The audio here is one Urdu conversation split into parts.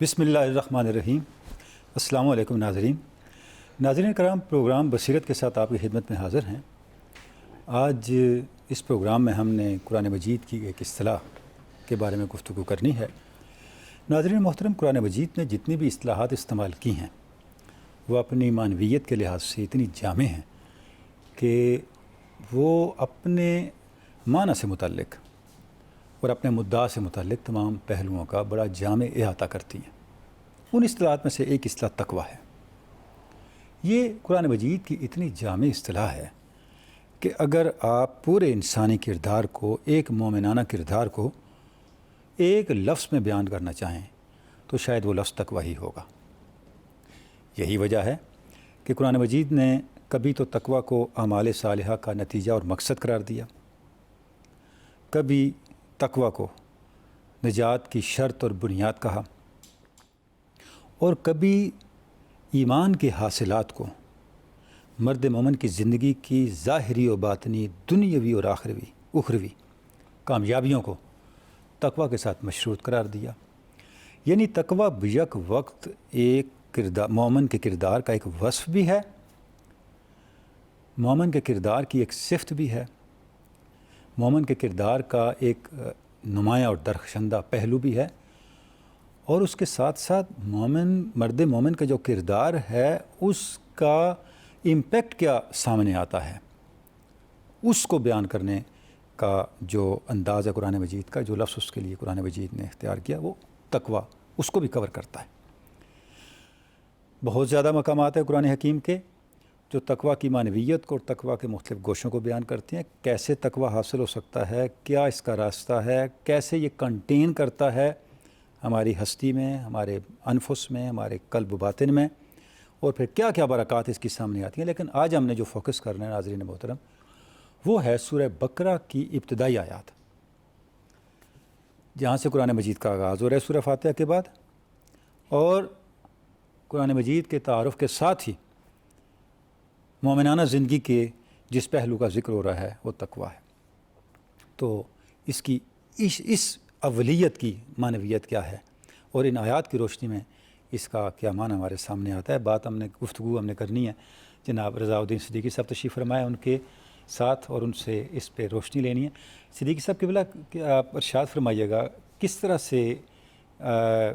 بسم اللہ الرحمن الرحیم۔ السلام علیکم ناظرین کرام، پروگرام بصیرت کے ساتھ آپ کی خدمت میں حاضر ہیں۔ آج اس پروگرام میں ہم نے قرآن مجید کی ایک اصطلاح کے بارے میں گفتگو کرنی ہے۔ ناظرین محترم، قرآن مجید نے جتنی بھی اصطلاحات استعمال کی ہیں وہ اپنی معنویت کے لحاظ سے اتنی جامع ہیں کہ وہ اپنے معنی سے متعلق اور اپنے مدعا سے متعلق تمام پہلوؤں کا بڑا جامع احاطہ کرتی ہیں۔ ان اصطلاحات میں سے ایک اصطلاح تقویٰ ہے۔ یہ قرآن مجید کی اتنی جامع اصطلاح ہے کہ اگر آپ پورے انسانی کردار کو، ایک مومنانہ کردار کو ایک لفظ میں بیان کرنا چاہیں تو شاید وہ لفظ تقویٰ ہی ہوگا۔ یہی وجہ ہے کہ قرآن مجید نے کبھی تو تقویٰ کو اعمال صالحہ کا نتیجہ اور مقصد قرار دیا، کبھی تقویٰ کو نجات کی شرط اور بنیاد کہا، اور کبھی ایمان کے حاصلات کو، مرد مومن کی زندگی کی ظاہری و باطنی، دنیاوی اور اخروی کامیابیوں کو تقویٰ کے ساتھ مشروط قرار دیا۔ یعنی تقویٰ بیک وقت ایک مومن کے کردار کا ایک وصف بھی ہے، مومن کے کردار کی ایک صفت بھی ہے، مومن کے کردار کا ایک نمایاں اور درخشندہ پہلو بھی ہے، اور اس کے ساتھ ساتھ مرد مومن کا جو کردار ہے اس کا امپیکٹ کیا سامنے آتا ہے، اس کو بیان کرنے کا جو انداز ہے قرآن مجید کا، جو لفظ اس کے لیے قرآن مجید نے اختیار کیا، وہ تقویٰ اس کو بھی کور کرتا ہے۔ بہت زیادہ مقامات ہیں قرآن حکیم کے جو تقویٰ کی معنویت کو اور تقویٰ کے مختلف گوشوں کو بیان کرتے ہیں۔ کیسے تقویٰ حاصل ہو سکتا ہے، کیا اس کا راستہ ہے، کیسے یہ کنٹین کرتا ہے ہماری ہستی میں، ہمارے انفس میں، ہمارے قلب و باطن میں، اور پھر کیا کیا برکات اس کی سامنے آتی ہیں۔ لیکن آج ہم نے جو فوکس کرنا ہے ناظرین محترم، وہ ہے سورہ بقرہ کی ابتدائی آیات، جہاں سے قرآن مجید کا آغاز ہو رہا ہے سورہ فاتحہ کے بعد، اور قرآن مجید کے تعارف کے ساتھ ہی مومنانہ زندگی کے جس پہلو کا ذکر ہو رہا ہے وہ تقویٰ ہے۔ تو اس کی اس اولیت کی معنویت کیا ہے اور ان آیات کی روشنی میں اس کا کیا معنی ہمارے سامنے آتا ہے، گفتگو ہم نے کرنی ہے۔ جناب رضا الدین صدیقی صاحب تشریف فرمائے، ان کے ساتھ، اور ان سے اس پہ روشنی لینی ہے۔ صدیقی صاحب قبلہ آپ ارشاد فرمائیے گا، کس طرح سے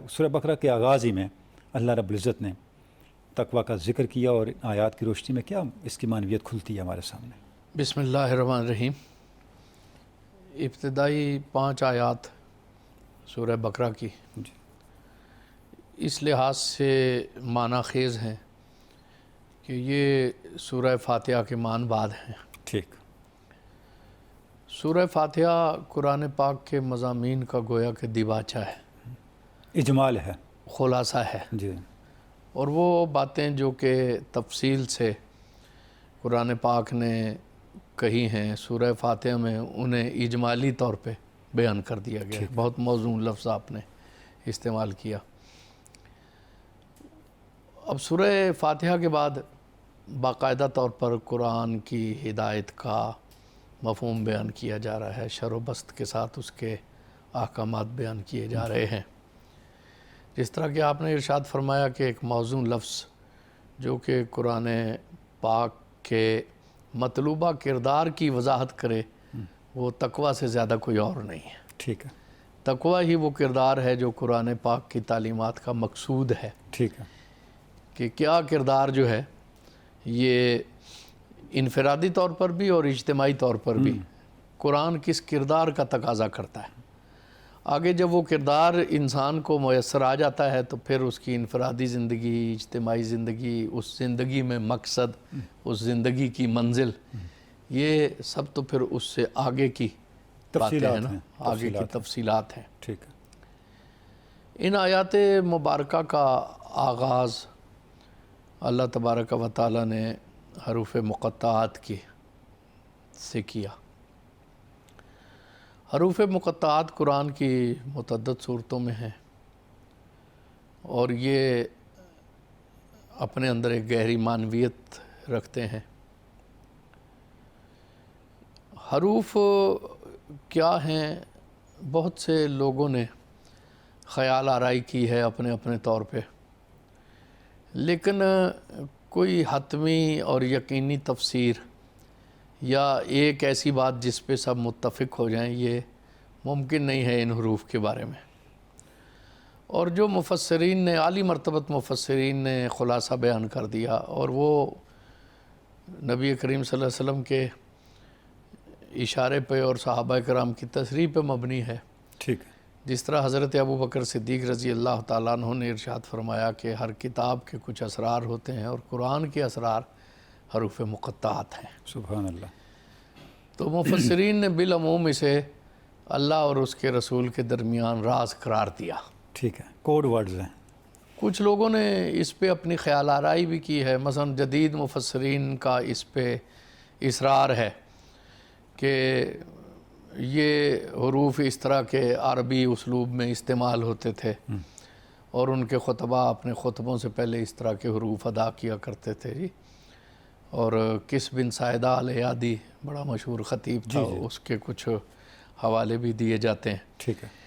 سورہ بقرہ کے آغاز ہی میں اللہ رب العزت نے تقویٰ کا ذکر کیا، اور آیات کی روشنی میں کیا اس کی معنویت کھلتی ہے ہمارے سامنے؟ بسم اللہ الرحمن الرحیم۔ ابتدائی 5 آیات سورہ بقرہ کی جی، اس لحاظ سے معنی خیز ہیں کہ یہ سورہ فاتحہ کے معنی بعد ہیں۔ ٹھیک۔ سورہ فاتحہ قرآن پاک کے مضامین کا گویا کہ دیباچہ ہے، اجمال ہے، خلاصہ ہے، جی، اور وہ باتیں جو کہ تفصیل سے قرآن پاک نے کہی ہیں سورہ فاتحہ میں، انہیں اجمالی طور پہ بیان کر دیا گیا ہے۔ بہت موزون لفظ آپ نے استعمال کیا۔ اب سورہ فاتحہ کے بعد باقاعدہ طور پر قرآن کی ہدایت کا مفہوم بیان کیا جا رہا ہے، شر و بست کے ساتھ اس کے احکامات بیان کیے جا رہے ہیں۔ جس طرح کہ آپ نے ارشاد فرمایا کہ ایک موزون لفظ جو کہ قرآن پاک کے مطلوبہ کردار کی وضاحت کرے، وہ تقویٰ سے زیادہ کوئی اور نہیں ہے۔ ٹھیک ہے، تقویٰ ہی وہ کردار ہے جو قرآن پاک کی تعلیمات کا مقصود ہے، ٹھیک ہے، کہ کیا کردار جو ہے یہ انفرادی طور پر بھی اور اجتماعی طور پر بھی قرآن کس کردار کا تقاضا کرتا ہے۔ آگے جب وہ کردار انسان کو میسر آ جاتا ہے تو پھر اس کی انفرادی زندگی، اجتماعی زندگی، اس زندگی میں مقصد، اس زندگی کی منزل، یہ سب تو پھر اس سے آگے کی باتیں ہیں نا، آگے کی تفصیلات ہیں۔ ٹھیک ہے۔ ان آیات مبارکہ کا آغاز اللہ تبارک و تعالیٰ نے حروف مقطعات سے کیا۔ حروف مقطعات قرآن کی متعدد صورتوں میں ہیں، اور یہ اپنے اندر ایک گہری معنویت رکھتے ہیں۔ حروف کیا ہیں؟ بہت سے لوگوں نے خیال آرائی کی ہے اپنے اپنے طور پہ، لیکن کوئی حتمی اور یقینی تفسیر یا ایک ایسی بات جس پہ سب متفق ہو جائیں یہ ممکن نہیں ہے ان حروف کے بارے میں۔ اور جو مفسرین نے، عالی مرتبت مفسرین نے خلاصہ بیان کر دیا، اور وہ نبی کریم صلی اللہ علیہ وسلم کے اشارے پہ اور صحابہ کرام کی تصریح پہ مبنی ہے۔ ٹھیک ہے، جس طرح حضرت ابو بکر صدیق رضی اللہ تعالیٰ عنہ نے ارشاد فرمایا کہ ہر کتاب کے کچھ اسرار ہوتے ہیں اور قرآن کے اسرار حروف مقطعات ہیں۔ سبحان اللہ۔ تو مفسرین نے بالعموم اسے اللہ اور اس کے رسول کے درمیان راز قرار دیا۔ ٹھیک ہے، کوڈ ورڈز ہیں۔ کچھ لوگوں نے اس پہ اپنی خیال آرائی بھی کی ہے، مثلا جدید مفسرین کا اس پہ اصرار ہے کہ یہ حروف اس طرح کے عربی اسلوب میں استعمال ہوتے تھے اور ان کے خطبہ اپنے خطبوں سے پہلے اس طرح کے حروف ادا کیا کرتے تھے جی۔ اور کس بن سائدہ الحیادی بڑا مشہور خطیب تھا، اس کے کچھ حوالے بھی دیے جاتے ہیں۔ ٹھیک ہے،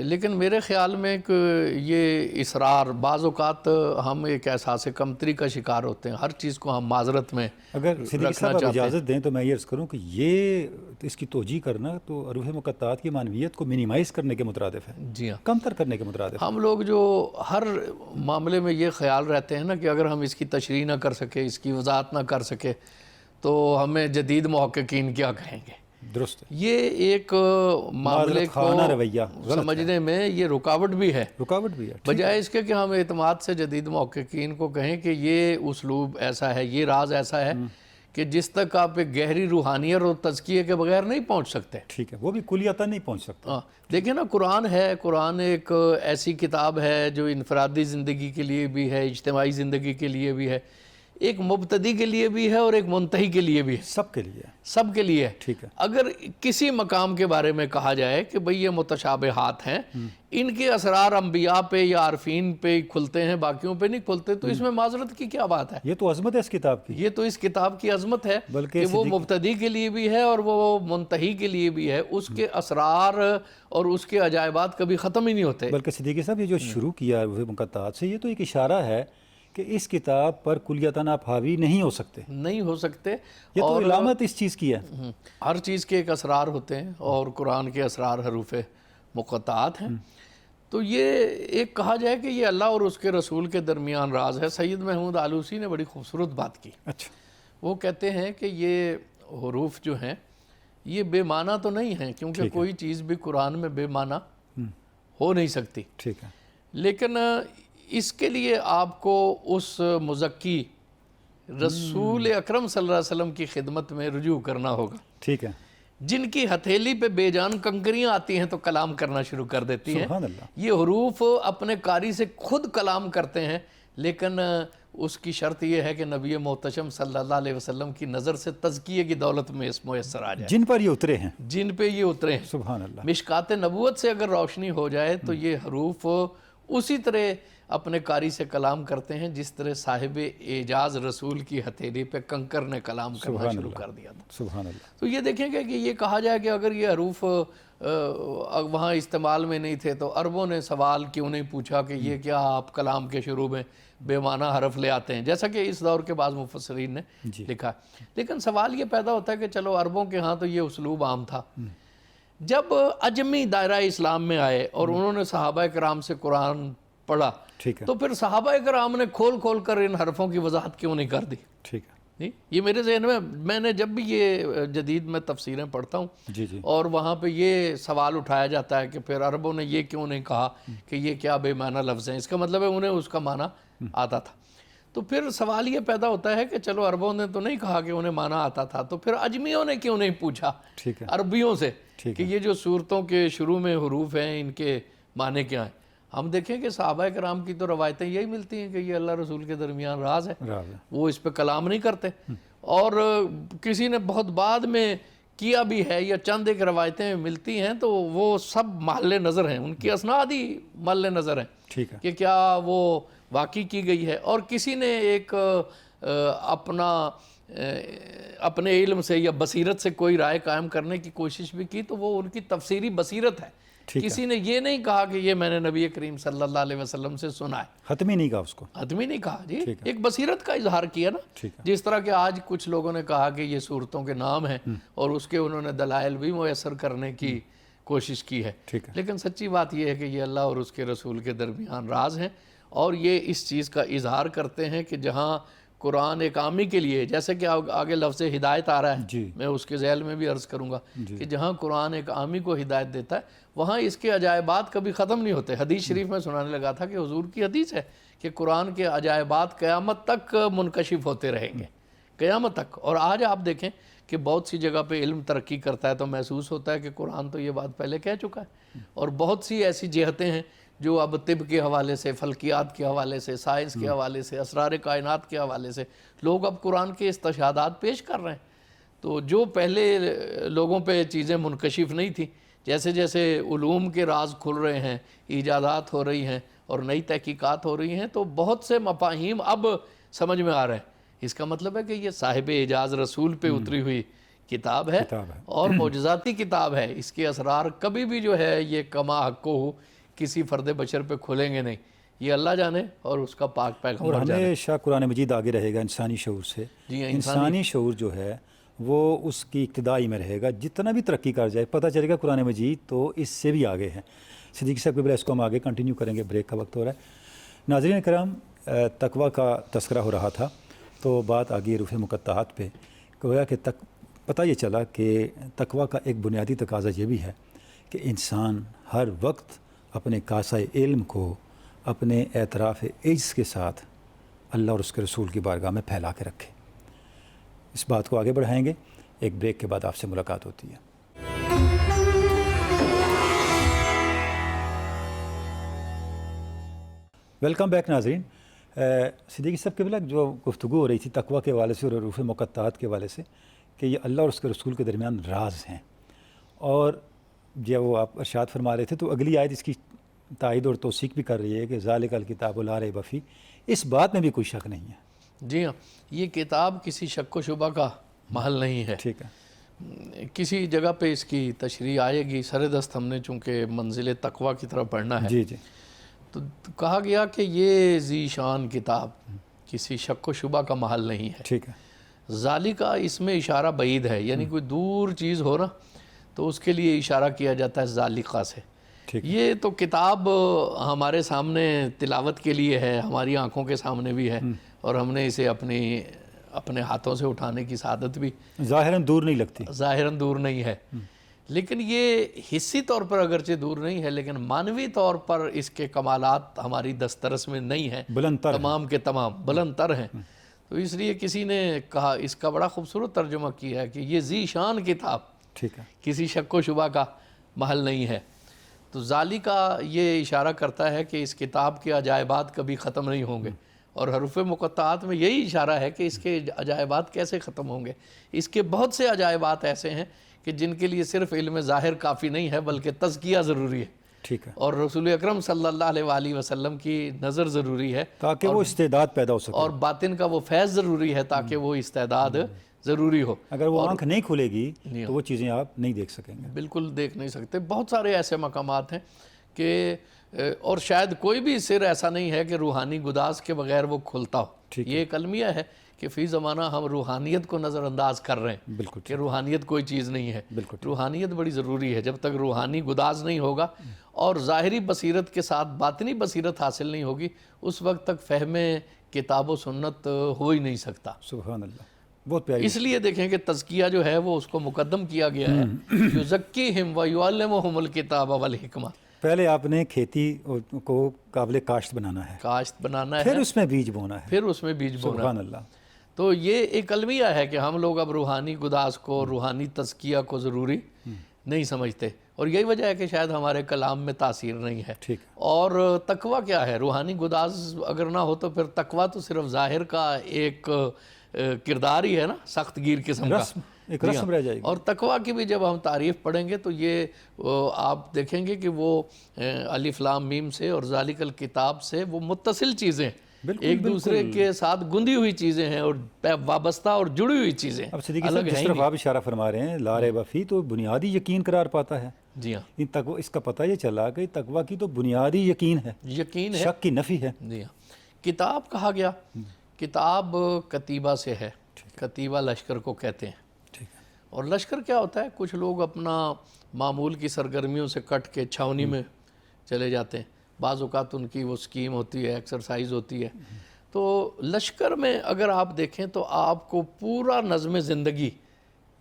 لیکن میرے خیال میں کہ یہ اصرار، بعض اوقات ہم ایک احساس کمتری کا شکار ہوتے ہیں، ہر چیز کو ہم معذرت میں اگر صدیقی صاحب آپ اجازت دیں تو میں یہ عرض کروں کہ یہ اس کی توجیہ کرنا تو حروف مقطعات کی معنویت کو منیمائز کرنے کے مترادف ہے، جی ہاں، کم تر کرنے کے مترادف ہے۔ ہم لوگ جو ہر معاملے میں یہ خیال رہتے ہیں نا کہ اگر ہم اس کی تشریح نہ کر سکے، اس کی وضاحت نہ کر سکے تو ہمیں جدید محققین کیا کہیں گے۔ درست ہے، یہ ایک معاملے کو رویہ سمجھنے میں یہ رکاوٹ بھی ہے، رکاوٹ بھی ہے۔ بجائے اس کے کہ ہم اعتماد سے جدید محققین کو کہیں کہ یہ اسلوب ایسا ہے، یہ راز ایسا ہے کہ جس تک آپ ایک گہری روحانیت اور تزکیے کے بغیر نہیں پہنچ سکتے۔ ٹھیک ہے، وہ بھی کلیتاً نہیں پہنچ سکتا۔ دیکھیں نا، قرآن ہے، قرآن ایک ایسی کتاب ہے جو انفرادی زندگی کے لیے بھی ہے، اجتماعی زندگی کے لیے بھی ہے، ایک مبتدی کے لیے بھی ہے اور ایک منتہی کے لیے بھی ہے، سب کے لیے، سب کے لیے ہے۔ ٹھیک ہے، اگر کسی مقام کے بارے میں کہا جائے کہ بھئی یہ متشابہات ہیں، ان کے اسرار انبیاء پہ یا عارفین پہ کھلتے ہیں، باقیوں پہ نہیں کھلتے، تو اس میں معذرت کی کیا بات ہے؟ یہ تو عظمت ہے اس کتاب کی، یہ تو اس کتاب کی عظمت ہے بلکہ کہ وہ مبتدی کے لیے بھی ہے اور وہ منتہی کے لیے بھی ہے، اس کے اسرار اور اس کے عجائبات کبھی ختم ہی نہیں ہوتے۔ بلکہ صدیقی صاحب یہ جو شروع کیا حروف مقطعات سے، یہ تو ایک اشارہ ہے کہ اس کتاب پر کلیتاً آپ حاوی نہیں ہو سکتے، نہیں ہو سکتے، یہ تو علامت اس چیز کی ہے۔ ہر چیز کے ایک اسرار ہوتے ہیں اور قرآن کے اسرار حروف مقطعات ہیں۔ تو یہ ایک کہا جائے کہ یہ اللہ اور اس کے رسول کے درمیان راز ہے۔ سید محمود آلوسی نے بڑی خوبصورت بات کی، اچھا، وہ کہتے ہیں کہ یہ حروف جو ہیں یہ بے معنی تو نہیں ہیں، کیونکہ کوئی چیز بھی قرآن میں بے معنی ہو نہیں سکتی، ٹھیک ہے، لیکن اس کے لیے آپ کو اس مزکی رسول اکرم صلی اللہ علیہ وسلم کی خدمت میں رجوع کرنا ہوگا، ٹھیک ہے، جن کی ہتھیلی پہ بے جان کنکریاں آتی ہیں تو کلام کرنا شروع کر دیتی ہیں۔ سبحان اللہ، یہ حروف اپنے قاری سے خود کلام کرتے ہیں، لیکن اس کی شرط یہ ہے کہ نبی محتشم صلی اللہ علیہ وسلم کی نظر سے تزکیے کی دولت میں اس میسر آ جائے، جن پر یہ اترے ہیں، جن پہ یہ اترے ہیں۔ سبحان اللہ، مشکات نبوت سے اگر روشنی ہو جائے تو یہ حروف اسی طرح اپنے قاری سے کلام کرتے ہیں جس طرح صاحب اعجاز رسول کی ہتھیلی پہ کنکر نے کلام کرنا شروع کر دیا تھا۔ سبحان اللہ، تو یہ دیکھیں گے کہ یہ کہا جائے کہ اگر یہ حروف وہاں استعمال میں نہیں تھے تو عربوں نے سوال کیوں نہیں پوچھا کہ یہ کیا آپ کلام کے شروع میں بے معنی حرف لے آتے ہیں، جیسا کہ اس دور کے بعض مفسرین نے لکھا۔ لیکن سوال یہ پیدا ہوتا ہے کہ چلو عربوں کے ہاں تو یہ اسلوب عام تھا، جب عجمی دائرہ اسلام میں آئے اور انہوں نے صحابہ کرام سے قرآن پڑھا ٹھیک ہے، تو پھر صحابہ کرام نے کھول کھول کر ان حرفوں کی وضاحت کیوں نہیں کر دی؟ ٹھیک ہے، یہ میرے ذہن میں نے جب بھی یہ جدید میں تفسیریں پڑھتا ہوں جی جی، اور وہاں پہ یہ سوال اٹھایا جاتا ہے کہ پھر عربوں نے یہ کیوں نہیں کہا کہ یہ کیا بے معنی لفظ ہیں، اس کا مطلب ہے انہیں اس کا معنی آتا تھا۔ تو پھر سوال یہ پیدا ہوتا ہے کہ چلو عربوں نے تو نہیں کہا کہ انہیں معنی آتا تھا، تو پھر اجمیوں نے کیوں نہیں پوچھا ٹھیک ہے، عربیوں سے ٹھیک کہ یہ جو صورتوں کے شروع میں حروف ہیں ان کے معنی کیا ہیں؟ ہم دیکھیں کہ صحابہ کرام کی تو روایتیں یہی ملتی ہیں کہ یہ اللہ رسول کے درمیان راز ہے، راز ہے، وہ اس پہ کلام نہیں کرتے، اور کسی نے بہت بعد میں کیا بھی ہے یا چند ایک روایتیں ملتی ہیں تو وہ سب محل نظر ہیں، ان کی اسناد ہی محل نظر ہیں ٹھیک ہے، کہ کیا وہ واقعی کی گئی ہے۔ اور کسی نے ایک اپنے علم سے یا بصیرت سے کوئی رائے قائم کرنے کی کوشش بھی کی تو وہ ان کی تفسیری بصیرت ہے کسی نے یہ نہیں کہا کہ یہ میں نے نبی کریم صلی اللہ علیہ وسلم سے سنا ہے، ختم ہی نہیں کہا اس کو، حتمی نہیں کہا جی، ایک بصیرت کا اظہار کیا نا، ٹھیک ہے، جس طرح کہ آج کچھ لوگوں نے کہا کہ یہ صورتوں کے نام ہیں اور اس کے انہوں نے دلائل بھی میسر کرنے کی کوشش کی ہے، ٹھیک ہے، لیکن سچی بات یہ ہے کہ یہ اللہ اور اس کے رسول کے درمیان راز ہیں، اور یہ اس چیز کا اظہار کرتے ہیں کہ جہاں قرآن ایک عامی کے لیے، جیسے کہ آگے لفظ ہدایت آ رہا ہے، جی میں اس کے ذیل میں بھی عرض کروں گا کہ جہاں قرآن ایک عامی کو ہدایت دیتا ہے وہاں اس کے عجائبات کبھی ختم نہیں ہوتے۔ حدیث شریف میں سنانے لگا تھا کہ حضور کی حدیث ہے کہ قرآن کے عجائبات قیامت تک منکشف ہوتے رہیں گے، قیامت تک۔ اور آج آپ دیکھیں کہ بہت سی جگہ پہ علم ترقی کرتا ہے تو محسوس ہوتا ہے کہ قرآن تو یہ بات پہلے کہہ چکا ہے، اور بہت سی ایسی جہتیں ہیں جو اب طب کے حوالے سے، فلکیات کے حوالے سے، سائنس کے حوالے سے، اسرار کائنات کے حوالے سے لوگ اب قرآن کے استشہادات پیش کر رہے ہیں۔ تو جو پہلے لوگوں پہ چیزیں منکشف نہیں تھیں، جیسے جیسے علوم کے راز کھل رہے ہیں، ایجادات ہو رہی ہیں اور نئی تحقیقات ہو رہی ہیں، تو بہت سے مفاہیم اب سمجھ میں آ رہے ہیں۔ اس کا مطلب ہے کہ یہ صاحب اعجاز رسول پہ اتری ہوئی کتاب ہے اور معجزاتی کتاب ہے، اس کے اسرار کبھی بھی جو ہے یہ کما حق کو کسی فرد بشر پہ کھلیں گے نہیں، یہ اللہ جانے اور اس کا پاک پیغمبر اور جانے۔ ہمیشہ قرآن مجید آگے رہے گا انسانی شعور سے، جی ہاں، انسانی شعور جو ہے وہ اس کی ابتدائی میں رہے گا، جتنا بھی ترقی کر جائے پتہ چلے گا قرآن مجید تو اس سے بھی آگے ہے۔ صدیقی صاحب کے بلا اس کو ہم آگے کنٹینیو کریں گے، بریک کا وقت ہو رہا ہے۔ ناظرین کرام، تقویٰ کا تذکرہ ہو رہا تھا تو بات آگئی روح مقطعات پہ، گویا کہ پتہ یہ چلا کہ تقویٰ کا ایک بنیادی تقاضا یہ بھی ہے کہ انسان ہر وقت اپنے کاسۂ علم کو اپنے اعتراف عجز کے ساتھ اللہ اور اس کے رسول کی بارگاہ میں پھیلا کے رکھے۔ اس بات کو آگے بڑھائیں گے، ایک بریک کے بعد آپ سے ملاقات ہوتی ہے۔ ویلکم بیک ناظرین۔ صدیقی صاحب کے بلک جو گفتگو ہو رہی تھی تقویٰ کے حوالے سے اور روح مقطعات کے حوالے سے کہ یہ اللہ اور اس کے رسول کے درمیان راز ہیں، اور جب وہ آپ ارشاد فرما رہے تھے تو اگلی آیت اس کی تائید اور توثیق بھی کر رہی ہے کہ ذالک الکتاب لا ریب فیہ، اس بات میں بھی کوئی شک نہیں ہے۔ جی ہاں، یہ کتاب کسی شک و شبہ کا محل نہیں ہے، ٹھیک ہے، کسی جگہ پہ اس کی تشریح آئے گی۔ سر دست ہم نے چونکہ منزل تقویٰ کی طرف بڑھنا ہے، جی جی، تو کہا گیا کہ یہ ذی شان کتاب کسی شک و شبہ کا محل نہیں ہے۔ ٹھیک ہے، ذالکہ اس میں اشارہ بعید ہے، یعنی کوئی دور چیز ہو نا تو اس کے لیے اشارہ کیا جاتا ہے ذالکہ سے۔ ٹھیک ہے، یہ تو کتاب ہمارے سامنے تلاوت کے لیے ہے، ہماری آنکھوں کے سامنے بھی ہے، اور ہم نے اسے اپنے ہاتھوں سے اٹھانے کی سعادت بھی ظاہراً دور نہیں لگتی، ظاہراً دور نہیں ہے، لیکن یہ حصی طور پر اگرچہ دور نہیں ہے لیکن معنوی طور پر اس کے کمالات ہماری دسترس میں نہیں ہیں، بلند تر ہے۔ تمام کے تمام بلند تر ہیں۔ تو اس لیے کسی نے کہا، اس کا بڑا خوبصورت ترجمہ کیا ہے کہ یہ ذی شان کتاب ٹھیک ہے، کسی شک و شبہ کا محل نہیں ہے۔ تو ذالکہ یہ اشارہ کرتا ہے کہ اس کتاب کے عجائبات کبھی ختم نہیں ہوں گے، اور حروف مقطعات میں یہی اشارہ ہے کہ اس کے عجائبات کیسے ختم ہوں گے۔ اس کے بہت سے عجائبات ایسے ہیں کہ جن کے لیے صرف علم ظاہر کافی نہیں ہے بلکہ تزکیہ ضروری ہے، ٹھیک ہے، اور رسول اکرم صلی اللہ علیہ وآلہ وسلم کی نظر ضروری ہے، تاکہ وہ استعداد پیدا ہو سکے۔ اور باطن کا وہ فیض ضروری ہے تاکہ وہ استعداد ضروری ہو۔ اگر وہ آنکھ نہیں کھلے گی تو وہ چیزیں آپ نہیں دیکھ سکیں گے۔ بالکل دیکھ نہیں سکتے۔ بہت سارے ایسے مقامات ہیں کہ اور شاید کوئی بھی سر ایسا نہیں ہے کہ روحانی گداز کے بغیر وہ کھلتا ہو۔ یہ ایک المیہ ہے کہ فی زمانہ ہم روحانیت کو نظر انداز کر رہے ہیں، بالکل کہ روحانیت کوئی چیز نہیں ہے۔ بالکل، روحانیت بڑی ضروری ہے، جب تک روحانی گداز نہیں ہوگا اور ظاہری بصیرت کے ساتھ باطنی بصیرت حاصل نہیں ہوگی، اس وقت تک فہم کتاب و سنت ہو ہی نہیں سکتا۔ سبحان اللہ، بہت پیاری۔ اس لیے دیکھیں کہ تزکیہ جو ہے وہ اس کو مقدم کیا گیا ہے، یزکیہم ویعلمہم الکتاب والحکمہ۔ پہلے آپ نے کھیتی کو قابل کاشت بنانا ہے، کاشت بنانا ہے، پھر اس میں بیج بونا ہے۔ پھر اس میں بیج بونا۔ سبحان اللہ، تو یہ ایک المیہ ہے کہ ہم لوگ اب روحانی گداز کو، روحانی تزکیہ کو ضروری نہیں سمجھتے، اور یہی وجہ ہے کہ شاید ہمارے کلام میں تاثیر نہیں ہے۔ ٹھیک، اور تقویٰ کیا ہے؟ روحانی گداز اگر نہ ہو تو پھر تقویٰ تو صرف ظاہر کا ایک کردار ہی ہے نا، سخت گیر قسم کا، رسم، ایک رسم رہ جائے گی۔ اور تقویٰ کی بھی جب ہم تعریف پڑھیں گے تو یہ آپ دیکھیں گے کہ وہ الف لام میم سے اور ذالک الکتاب سے وہ متصل چیزیں، ایک دوسرے کے ساتھ گندھی ہوئی چیزیں ہیں اور وابستہ اور جڑی ہوئی چیزیں اب صدیقی صاحب جس طرف آپ اشارہ فرما رہے ہیں لا ریب فیہ، تو بنیادی یقین قرار پاتا ہے جی ہاں، ان تقوی اس کا پتہ یہ چلا کہ تقوی کی تو بنیادی یقین ہے، یقین ہے، شک کی نفی ہے. جی ہاں. کتاب کہا گیا، کتاب کتیبہ سے ہے، کتیبہ لشکر کو کہتے ہیں. ٹھیک ہے. اور لشکر کیا ہوتا ہے؟ کچھ لوگ اپنا معمول کی سرگرمیوں سے کٹ کے چھاونی میں چلے جاتے ہیں. بعض اوقات ان کی وہ سکیم ہوتی ہے، ایکسرسائز ہوتی ہے. تو لشکر میں اگر آپ دیکھیں تو آپ کو پورا نظم زندگی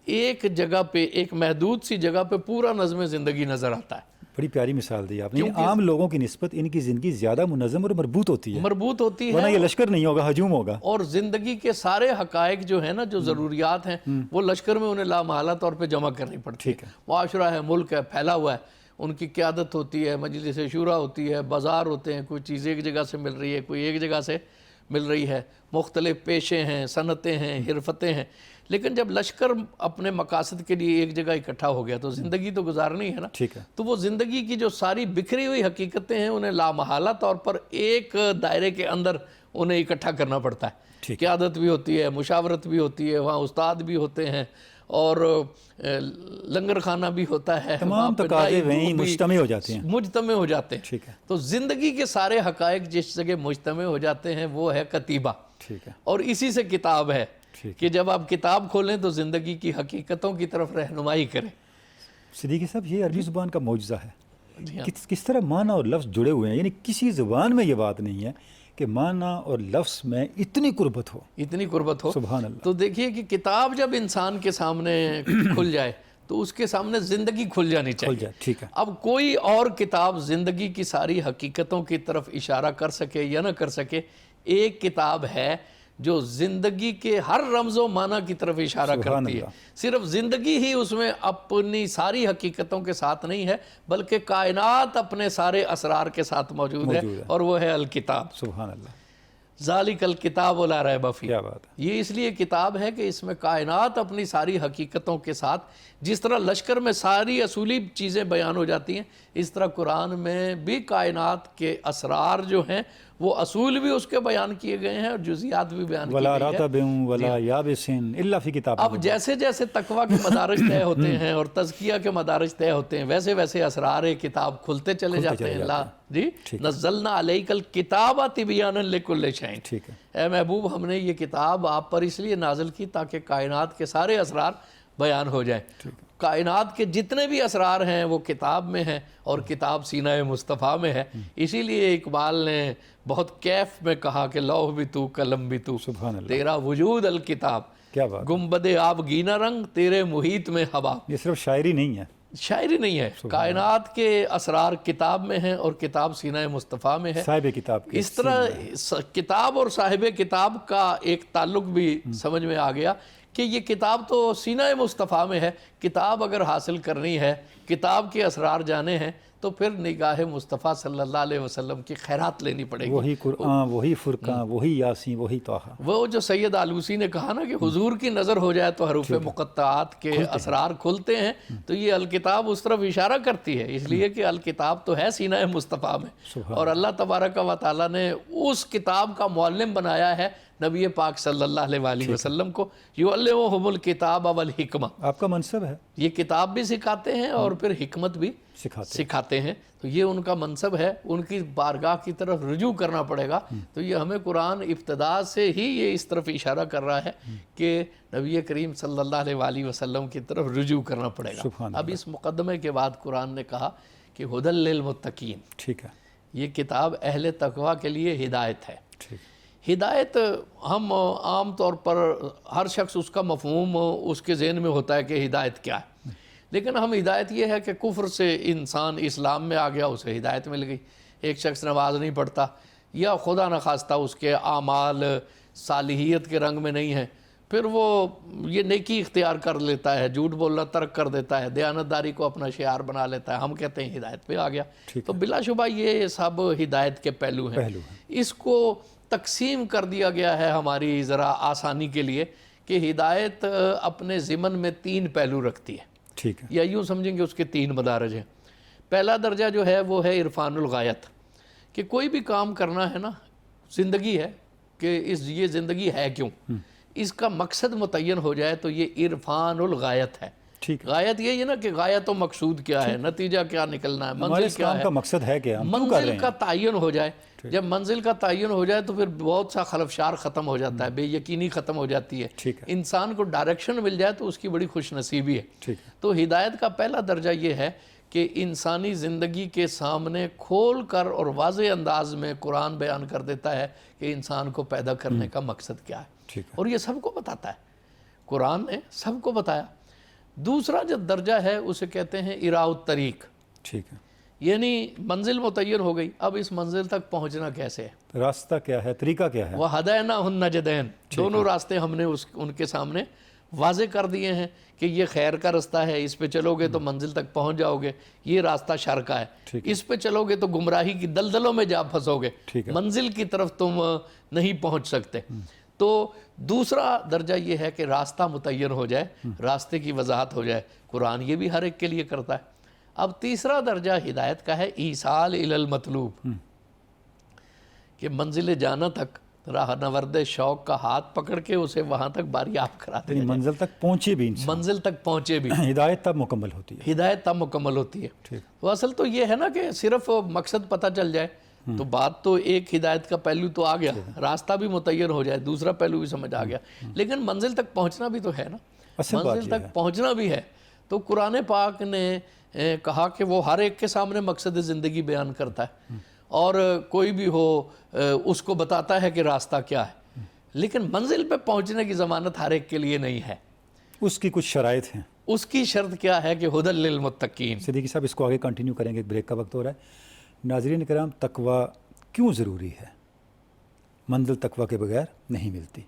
ایک جگہ پہ، ایک محدود سی جگہ پہ پورا نظم زندگی نظر آتا ہے. بڑی پیاری مثال دی آپ نے. عام لوگوں کی نسبت ان کی زندگی زیادہ منظم اور مربوط ہوتی ہے، مربوط ہوتی ورنہ ہے، یہ لشکر نہیں ہوگا، ہجوم ہوگا. اور زندگی کے سارے حقائق جو ہیں نا، جو ضروریات ہیں، وہ لشکر میں انہیں لامحالہ طور پہ جمع کرنی پڑتی ہے. معاشرہ ہے، ملک ہے، پھیلا ہوا ہے، ان کی قیادت ہوتی ہے، مجلس شورا ہوتی ہے، بازار ہوتے ہیں، کوئی چیز ایک جگہ سے مل رہی ہے، کوئی ایک جگہ سے مل رہی ہے، مختلف پیشے ہیں، صنعتیں ہیں، حرفتیں ہیں. لیکن جب لشکر اپنے مقاصد کے لیے ایک جگہ اکٹھا ہو گیا تو زندگی تو گزارنی ہے نا. ٹھیک ہے. تو وہ زندگی کی جو ساری بکھری ہوئی حقیقتیں ہیں انہیں لامحالہ طور پر ایک دائرے کے اندر انہیں اکٹھا کرنا پڑتا ہے. قیادت بھی ہوتی ہے، مشاورت بھی ہوتی ہے، وہاں استاد بھی ہوتے ہیں، اور لنگر خانہ بھی ہوتا ہے، تمام تقاضے وہیں مجتمع ہو جاتے ہیں. مجتمع ہو جاتے ہیں. ٹھیک ہے. تو زندگی کے سارے حقائق جس جگہ مجتمع ہو جاتے ہیں وہ ہے کتیبہ. ٹھیک ہے. اور اسی سے کتاب ہے کہ جب آپ کتاب کھولیں تو زندگی کی حقیقتوں کی طرف رہنمائی کریں. صدیقی صاحب، یہ عربی زبان کا معجزہ ہے. کس طرح معنی اور لفظ جڑے ہوئے ہیں. یعنی کسی زبان میں یہ بات نہیں ہے کہ معنی اور لفظ میں اتنی قربت ہو. اتنی قربت ہو. سبحان اللہ. تو دیکھیے کہ کتاب جب انسان کے سامنے کھل جائے تو اس کے سامنے زندگی کھل جانی چاہیے. ٹھیک ہے. اب کوئی اور کتاب زندگی کی ساری حقیقتوں کی طرف اشارہ کر سکے یا نہ کر سکے، ایک کتاب ہے جو زندگی کے ہر رمز و معنی کی طرف اشارہ کرتی ہے. صرف زندگی ہی اس میں اپنی ساری حقیقتوں کے ساتھ نہیں ہے، بلکہ کائنات اپنے سارے اسرار کے ساتھ موجود ہے، اور وہ ہے الکتاب. سبحان اللہ. ذالک الکتاب لا ریب فیہ. کیا بات ہے. یہ اس لیے کتاب ہے کہ اس میں کائنات اپنی ساری حقیقتوں کے ساتھ، جس طرح لشکر میں ساری اصولی چیزیں بیان ہو جاتی ہیں، اس طرح قرآن میں بھی کائنات کے اسرار جو ہیں وہ اصول بھی اس کے بیان کیے گئے ہیں اور جزیات بھی بیان کی ولا گئی ہے. رطب ولا یابس الا فی کتاب. اب جیسے جیسے تقویٰ کے مدارج طے ہوتے ہیں اور تزکیہ کے مدارج طے ہوتے ہیں، ویسے ویسے اسرار کتاب کھلتے چلے جاتے ہیں. جی نزلنا علیک الکتاب تبیانا لکل شیء. ٹھیک ہے. اے محبوب، ہم نے یہ کتاب آپ پر اس لیے نازل کی تاکہ کائنات کے سارے اسرار بیان ہو جائیں. کائنات کے جتنے بھی اسرار ہیں وہ کتاب میں ہیں، اور کتاب سینہ مصطفیٰ میں ہے. اسی لیے اقبال نے بہت کیف میں کہا کہ لوح بھی تو، قلم بھی تو، سبحان اللہ. تیرا وجود الکتاب. کیا بات. گنبد آب گینا رنگ تیرے محیط میں ہوا. یہ صرف شاعری نہیں ہے، شاعری نہیں ہے. کائنات کے اسرار کتاب میں ہیں اور کتاب سینہ مصطفیٰ میں ہے. صاحب کتاب کے اس طرح کتاب اور صاحب کتاب کا ایک تعلق بھی سمجھ میں آ گیا کہ یہ کتاب تو سینہ مصطفیٰ میں ہے. کتاب اگر حاصل کرنی ہے، کتاب کے اسرار جانے ہیں، تو پھر نگاہ مصطفیٰ صلی اللہ علیہ وسلم کی خیرات لینی پڑے گی. وہی قرآن، وہی فرقان، وہی یاسین، وہی طٰہٰ. وہ جو سید آلوسی نے کہا نا کہ حضور کی نظر ہو جائے تو حروف مقطعات کے اسرار کھلتے ہیں، تو یہ الکتاب اس طرف اشارہ کرتی ہے. اس لیے کہ الکتاب تو ہے سینہ مصطفیٰ میں، اور اللہ تبارک و تعالیٰ نے اس کتاب کا معلم بنایا ہے نبی پاک صلی اللہ علیہ وسلم کو. یعلمہم الکتاب والحکمہ. آپ کا منصب ہے. یہ کتاب بھی سکھاتے ہیں اور پھر حکمت بھی سکھاتے ہیں. تو یہ ان کا منصب ہے. ان کی بارگاہ کی طرف رجوع کرنا پڑے گا. تو یہ ہمیں قرآن ابتدا سے ہی یہ اس طرف اشارہ کر رہا ہے کہ نبی کریم صلی اللہ علیہ وسلم کی طرف رجوع کرنا پڑے گا. اب اس مقدمے کے بعد قرآن نے کہا کہ ھدی للمتقین. ٹھیک ہے. یہ کتاب اہل تقویٰ کے لیے ہدایت ہے. ہدایت ہم عام طور پر ہر شخص اس کا مفہوم اس کے ذہن میں ہوتا ہے کہ ہدایت کیا ہے، لیکن ہم ہدایت یہ ہے کہ کفر سے انسان اسلام میں آ گیا، اسے ہدایت مل گئی. ایک شخص نماز نہیں پڑھتا یا خدا نخواستہ اس کے اعمال صالحیت کے رنگ میں نہیں ہیں، پھر وہ یہ نیکی اختیار کر لیتا ہے، جھوٹ بولنا ترک کر دیتا ہے، دیانتداری کو اپنا شعار بنا لیتا ہے. ہم کہتے ہیں ہدایت پہ آ گیا. تو بلا شبہ یہ سب ہدایت کے پہلو ہیں. اس کو تقسیم کر دیا گیا ہے ہماری ذرا آسانی کے لیے کہ ہدایت اپنے ضمن میں 3 پہلو رکھتی ہے. ٹھیک ہے. یا یوں سمجھیں کہ اس کے 3 مدارج ہیں. پہلا درجہ جو ہے وہ ہے عرفان الغایت، کہ کوئی بھی کام کرنا ہے نا، زندگی ہے کہ یہ زندگی ہے کیوں، اس کا مقصد متعین ہو جائے تو یہ عرفان الغایت ہے. ٹھیک ہے، غایت یہی ہے نا کہ غایت و مقصود کیا ہے، نتیجہ کیا نکلنا ہے، ہمارے منزل اس کیا کام ہے، کا مقصد ہے کیا، ہم کیوں کر رہے منزل ہیں؟ کا تعین ہو جائے. جب منزل کا تعین ہو جائے تو پھر بہت سا خلفشار ختم ہو جاتا ہے، بے یقینی ختم ہو جاتی ہے. ٹھیک ہے، انسان کو ڈائریکشن مل جائے تو اس کی بڑی خوش نصیبی ہے. ٹھیک ہے، تو ہدایت کا پہلا درجہ یہ ہے کہ انسانی زندگی کے سامنے کھول کر اور واضح انداز میں قرآن بیان کر دیتا ہے کہ انسان کو پیدا کرنے کا مقصد کیا ہے، ٹھیک ہے، اور یہ سب کو بتاتا ہے. قرآن نے سب کو بتایا. دوسرا جو درجہ ہے اسے کہتے ہیں اراء الطریق، ٹھیک ہے. یعنی منزل متعین ہو گئی، اب اس منزل تک پہنچنا کیسے ہے. راستہ کیا ہے، طریقہ کیا ہے؟ وَهَدَيْنَاهُ النَّجْدَيْنِ، دونوں راستے ہم نے ان کے سامنے واضح کر دیے ہیں کہ یہ خیر کا راستہ ہے، اس پہ چلو گے تو منزل تک پہنچ جاؤ گے. یہ راستہ شر کا ہے، اس پہ چلو گے تو گمراہی کی دلدلوں میں جا پھنسو گے، منزل کی طرف تم نہیں پہنچ سکتے. تو دوسرا درجہ یہ ہے کہ راستہ متعین ہو جائے، راستے کی وضاحت ہو جائے. قرآن یہ بھی ہر ایک کے لیے کرتا ہے. اب تیسرا درجہ ہدایت کا ہے ایصال الی المطلوب، کہ منزل جانا تک راہ نورد شوق کا ہاتھ پکڑ کے اسے وہاں تک باریاب کرا دیا یعنی جائے، منزل تک پہنچے بھی انسان، منزل تک پہنچے بھی. ہدایت تب مکمل ہوتی ہے. ہدایت تب مکمل ہوتی ہے. ٹھیک. تو اصل تو یہ ہے نا کہ صرف مقصد پتہ چل جائے تو بات تو ایک ہدایت کا پہلو تو آ گیا، راستہ بھی متعین ہو جائے، دوسرا پہلو بھی سمجھ آ گیا، لیکن منزل تک پہنچنا بھی تو ہے نا، منزل تک پہنچنا بھی ہے. تو قرآن پاک نے کہا کہ وہ ہر ایک کے سامنے مقصد زندگی بیان کرتا ہے، اور کوئی بھی ہو اس کو بتاتا ہے کہ راستہ کیا ہے، لیکن منزل پہ پہنچنے کی ضمانت ہر ایک کے لیے نہیں ہے. اس کی کچھ شرائط ہیں. اس کی شرط کیا ہے کہ ہدی للمتقین. صدیقی صاحب اس کو آگے کنٹینیو کریں گے، ایک بریک کا وقت ہو رہا ہے. ناظرین کرام، تقویٰ کیوں ضروری ہے؟ منزل تقویٰ کے بغیر نہیں ملتی.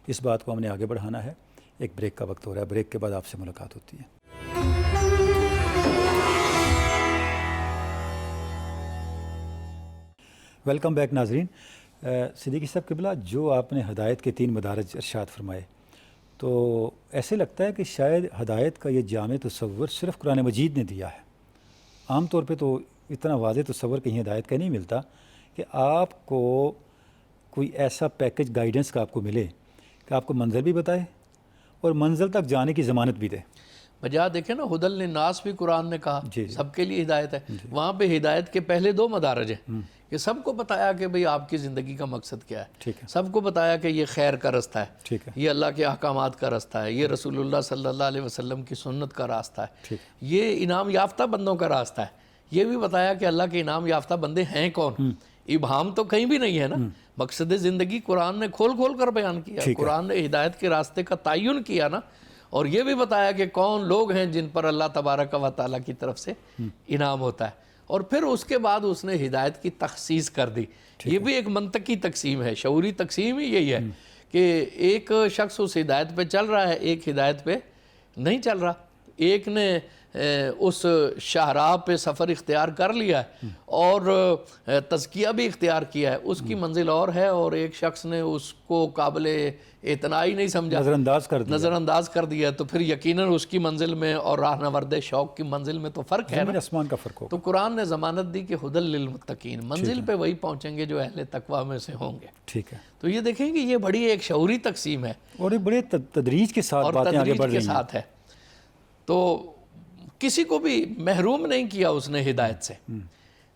اس بات کو ہم نے آگے بڑھانا ہے. ایک بریک کا وقت ہو رہا ہے، بریک کے بعد آپ سے ملاقات ہوتی ہے. ویلکم بیک ناظرین. صدیقی صاحب قبلہ، جو آپ نے ہدایت کے 3 مدارج ارشاد فرمائے، تو ایسے لگتا ہے کہ شاید ہدایت کا یہ جامع تصور صرف قرآن مجید نے دیا ہے. عام طور پہ تو اتنا واضح تصور کہیں ہدایت کا نہیں ملتا کہ آپ کو کوئی ایسا پیکج گائیڈنس کا آپ کو ملے کہ آپ کو منزل بھی بتائے اور منزل تک جانے کی ضمانت بھی دے. بجا دیکھیں نا، ہدی للناس بھی قرآن نے کہا سب کے لیے ہدایت ہے. وہاں پہ ہدایت کے پہلے 2 مدارج ہیں کہ سب کو بتایا کہ بھئی آپ کی زندگی کا مقصد کیا ہے، سب کو بتایا کہ یہ خیر کا راستہ ہے، یہ اللہ کے احکامات کا راستہ ہے، یہ رسول اللہ صلی اللہ علیہ وسلم کی سنت کا راستہ ہے، یہ انعام یافتہ بندوں کا راستہ ہے. یہ بھی بتایا کہ اللہ کے انعام یافتہ بندے ہیں کون. ابہام تو کہیں بھی نہیں ہے نا، مقصد زندگی قرآن نے کھول کھول کر بیان کیا. قرآن نے ہدایت کے راستے کا تعین کیا نا، اور یہ بھی بتایا کہ کون لوگ ہیں جن پر اللہ تبارک و تعالیٰ کی طرف سے انعام ہوتا ہے. اور پھر اس کے بعد اس نے ہدایت کی تخصیص کر دی. یہ بھی ایک منطقی تقسیم ہے، شعوری تقسیم ہی یہی ہے کہ ایک شخص اس ہدایت پہ چل رہا ہے، ایک ہدایت پہ نہیں چل رہا. ایک نے اس شاہراہ پہ سفر اختیار کر لیا ہے اور تزکیہ بھی اختیار کیا ہے، اس کی منزل اور ہے، اور ایک شخص نے اس کو قابل اعتنا ہی نہیں سمجھا، نظر انداز کر دیا. تو پھر یقیناً اس کی منزل میں اور راہ نورد شوق کی منزل میں تو فرق ہے نا، آسمان کا فرق ہو. تو قرآن نے ضمانت دی کہ ہدی للمتقین، منزل پہ وہی پہنچیں گے جو اہل تقویٰ میں سے ہوں گے. ٹھیک ہے. تو یہ دیکھیں کہ یہ بڑی ایک شعوری تقسیم ہے اور یہ بڑے تدریج کے ساتھ اور باتیں آگے بڑھ تدریج رہی کے ہیں. ساتھ ہے. تو کسی کو بھی محروم نہیں کیا اس نے ہدایت سے،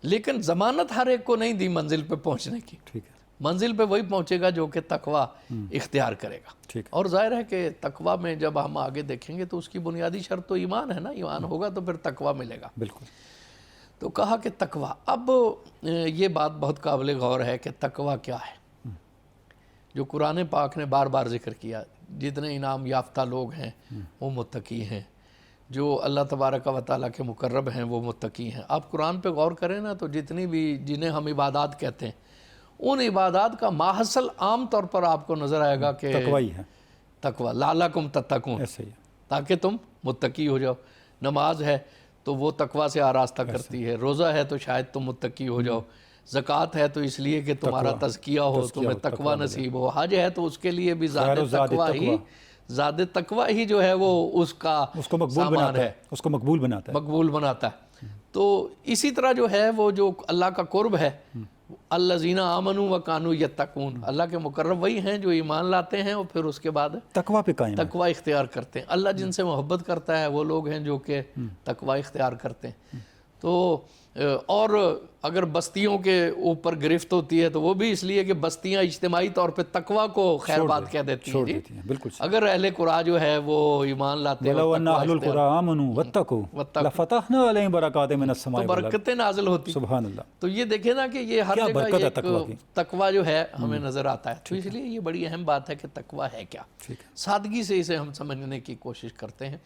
لیکن ضمانت ہر ایک کو نہیں دی منزل پہ پہنچنے کی. ٹھیک ہے. منزل پہ وہی پہنچے گا جو کہ تقویٰ اختیار کرے گا. ٹھیک ہے. اور ظاہر ہے کہ تقویٰ میں جب ہم آگے دیکھیں گے تو اس کی بنیادی شرط تو ایمان ہے نا، ایمان ہوگا تو پھر تقویٰ ملے گا. بالکل. تو کہا کہ تقویٰ، اب یہ بات بہت قابل غور ہے کہ تقویٰ کیا ہے، جو قرآن پاک نے بار بار ذکر کیا. جتنے انعام یافتہ لوگ ہیں وہ متقی ہیں، جو اللہ تبارک و تعالیٰ کے مقرب ہیں وہ متقی ہیں. آپ قرآن پہ غور کریں نا تو جتنی بھی جنہیں ہم عبادات کہتے ہیں، ان عبادات کا ماحصل عام طور پر آپ کو نظر آئے گا کہ تقوی ہے. تقویٰ، لعلکم تتقون، ایسے ہی تاکہ تم متقی ہو جاؤ. نماز ہے تو وہ تقویٰ سے آراستہ کرتی ہے، روزہ ہے تو شاید تم متقی ہو جاؤ، زکوٰۃ ہے تو اس لیے کہ تمہارا تزکیہ ہو، تمہیں تقویٰ نصیب ہو، حج ہے تو اس کے لیے بھی زیادہ تقویٰ ہی جو ہے وہ اس کا سامان ہے، اس کو مقبول بناتا ہے. مقبول بناتا ہے. تو اسی طرح جو ہے وہ جو اللہ کا قرب ہے الذین آمنوا وکانوا یتقون، اللہ کے مقرب وہی ہیں جو ایمان لاتے ہیں اور پھر اس کے بعد تقوی پہ قائم ہے. تقوی اختیار کرتے ہیں. اللہ جن سے محبت کرتا ہے وہ لوگ ہیں جو کہ تقوی اختیار کرتے ہیں. تو اور اگر بستیوں کے اوپر گرفت ہوتی ہے تو وہ بھی اس لیے کہ بستیاں اجتماعی طور پہ تقوی کو خیر بات کہہ دیتی ہیں. جی بالکل. اگر اہل قرآ جو ہے وہ ایمان لاتے ہیں وَلَوْ أَنَّ أَهْلُ الْقُرَىٰ آمَنُوا وَاتَّقُوا لَفَتَحْنَا عَلَيْهِمْ بَرَكَاتٍ مِّنَ السَّمَاءِ تو برکتیں نازل ہوتی. سبحان اللہ. تو یہ دیکھیں نا کہ یہ ہر جگہ ایک تقوی جو ہے ہمیں نظر آتا ہے. تو اس لیے یہ بڑی اہم بات ہے کہ تقوی ہے کیا. سادگی سے اسے ہم سمجھنے کی کوشش کرتے ہیں.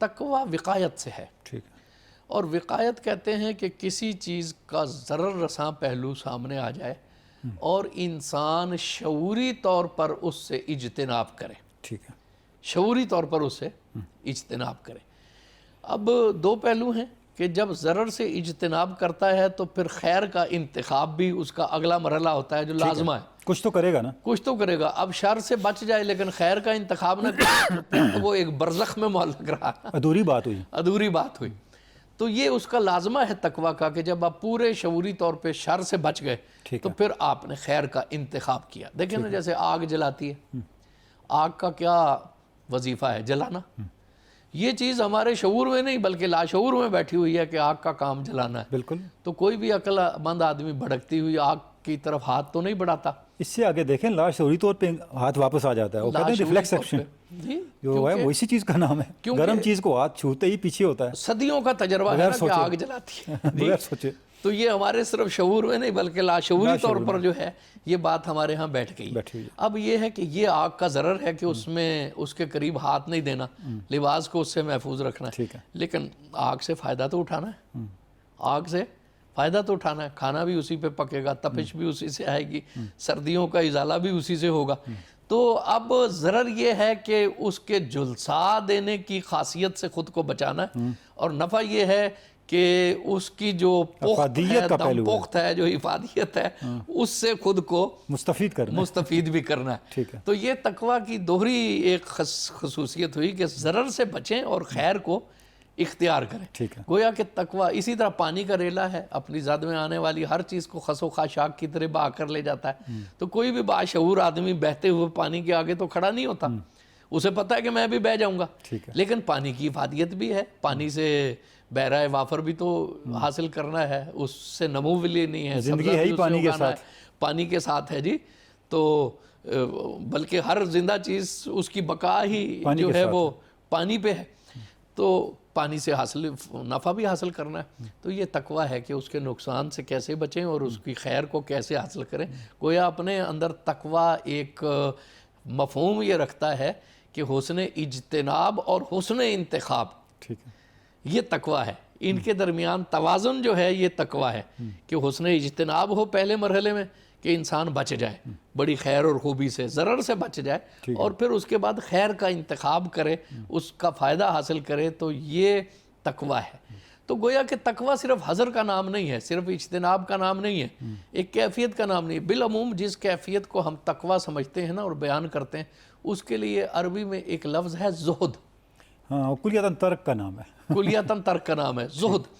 تقوی وقایت سے ہے. ٹھیک ہے. اور وقایت کہتے ہیں کہ کسی چیز کا ضرر رساں پہلو سامنے آ جائے اور انسان شعوری طور پر اس سے اجتناب کرے. ٹھیک ہے. شعوری طور پر اس سے اجتناب کرے. اب دو پہلو ہیں کہ جب ضرر سے اجتناب کرتا ہے تو پھر خیر کا انتخاب بھی اس کا اگلا مرحلہ ہوتا ہے جو لازمہ ہے. کچھ تو کرے گا نا. کچھ تو کرے گا. اب شر سے بچ جائے لیکن خیر کا انتخاب نہ کرے تو وہ ایک برزخ میں معلق رہا. ادھوری بات ہوئی. ادھوری بات ہوئی. تو یہ اس کا لازمہ ہے تقوی کا کہ جب آپ پورے شعوری طور پہ شر سے بچ گئے تو پھر آپ نے خیر کا انتخاب کیا. دیکھیں نا جیسے آگ جلاتی ہے. آگ کا کیا وظیفہ ہے؟ جلانا. یہ چیز ہمارے شعور میں نہیں بلکہ لاشعور میں بیٹھی ہوئی ہے کہ آگ کا کام جلانا ہے. بالکل. تو کوئی بھی عقل مند آدمی بھڑکتی ہوئی آگ کی طرف ہاتھ تو نہیں بڑھاتا. اس سے آگے دیکھیں لاشعوری طور پہ ہاتھ واپس آ جاتا ہے. وہ کہتے ہیں ریفلیکس ایکشن جو ہے وہ اسی چیز کا نام ہے. گرم چیز کو ہاتھ چھوتے ہی پیچھے ہوتا ہے. صدیوں کا تجربہ ہے نا کہ آگ جلاتی ہے. بغیر سوچے. تو یہ ہمارے صرف شعور میں نہیں بلکہ لاشعوری طور پر جو ہے یہ بات ہمارے ہاں بیٹھ گئی. اب یہ ہے کہ یہ آگ کا ضرر ہے کہ اس میں اس کے قریب ہاتھ نہیں دینا, لباس کو اس سے محفوظ رکھنا ہے. لیکن آگ سے فائدہ تو اٹھانا ہے. آگ سے فائدہ تو اٹھانا ہے. کھانا بھی اسی پہ پکے گا, تپش بھی اسی سے آئے گی, سردیوں کا ازالہ بھی اسی سے ہوگا. تو اب ضرر یہ ہے کہ اس کے جلسا دینے کی خاصیت سے خود کو بچانا ہے, اور نفع یہ ہے کہ اس کی جو پخت ہے, دم پخت ہے, جو افادیت ہے, اس سے خود کو مستفید بھی کرنا ہے. تو یہ تقوی کی دوہری ایک خصوصیت ہوئی کہ ضرر سے بچیں اور خیر کو اختیار کریں. گویا کہ تقوی اسی طرح پانی کا ریلا ہے, اپنی زد میں آنے والی ہر چیز کو خس و خاشاک کی طرح بہا کر لے جاتا ہے. تو کوئی بھی باشعور آدمی بہتے ہوئے پانی کے آگے تو کھڑا نہیں ہوتا, اسے پتہ ہے کہ میں بھی بہہ جاؤں گا. لیکن پانی کی افادیت بھی ہے, پانی سے بہرائے وافر بھی تو حاصل کرنا ہے, اس سے نمو بھی نہیں ہے, زندگی ہے ہی پانی کے ساتھ, پانی کے ساتھ ہے جی. تو بلکہ ہر زندہ چیز اس کی بقا ہی جو ہے وہ پانی پہ ہے. تو پانی سے حاصل نفع بھی حاصل کرنا ہے. تو یہ تقوی ہے کہ اس کے نقصان سے کیسے بچیں اور اس کی خیر کو کیسے حاصل کریں. گویا اپنے اندر تقوی ایک مفہوم یہ رکھتا ہے کہ حسن اجتناب اور حسن انتخاب, یہ تقوی ہے. ان کے درمیان توازن جو ہے یہ تقوی ہے کہ حسن اجتناب ہو پہلے مرحلے میں کہ انسان بچ جائے بڑی خیر اور خوبی سے, ضرر سے بچ جائے, اور پھر اس کے بعد خیر کا انتخاب کرے, اس کا فائدہ حاصل کرے. تو یہ تقوی ہے. تو گویا کہ تقوی صرف حذر کا نام نہیں ہے, صرف اجتناب کا نام نہیں ہے, ایک کیفیت کا نام نہیں ہے. بالعموم جس کیفیت کو ہم تقوی سمجھتے ہیں نا اور بیان کرتے ہیں, اس کے لیے عربی میں ایک لفظ ہے زہد. ہاں, کلیتاً ترک کا نام ہے. کلیتاً ترک کا نام ہے زہد.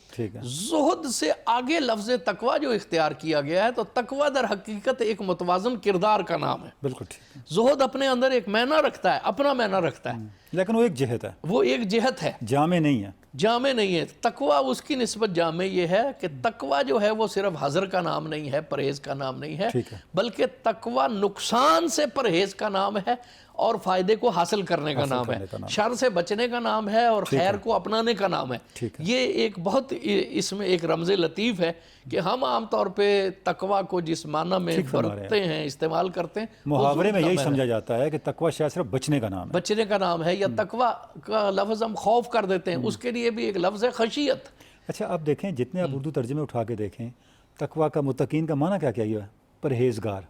زہد سے آگے لفظ تقوی جو اختیار کیا گیا ہے, تو تقوی در حقیقت ایک متوازن کردار کا نام ہے. بالکل ٹھیک. زہد اپنے اندر ایک معنی رکھتا ہے, اپنا معنی رکھتا ہے, لیکن وہ ایک جہت ہے. وہ ایک جہت ہے, جامع نہیں ہے. جامع نہیں ہے. تقوی اس کی نسبت جامع یہ ہے کہ تقوی جو ہے وہ صرف حذر کا نام نہیں ہے, پرہیز کا نام نہیں ہے, بلکہ تقوی نقصان سے پرہیز کا نام ہے اور فائدے کو حاصل کرنے کا نام ہے, شر سے بچنے کا نام ہے اور خیر کو اپنانے کا نام ہے. یہ ایک بہت اس میں ایک رمز لطیف ہے کہ ہم عام طور پہ تقوی کو جس معنی میں برتتے ہیں, استعمال کرتے ہیں, محاورے میں یہی سمجھا جاتا ہے کہ تقوی شاید صرف بچنے کا نام ہے, بچنے کا نام ہے. یا تقوی کا لفظ ہم خوف کر دیتے ہیں, اس کے لیے بھی ایک لفظ ہے خشیت. اچھا آپ دیکھیں, جتنے آپ اردو ترجمے اٹھا کے دیکھیں, تقوی کا متقین کا معنی کیا کیا ہے؟ پرہیزگار.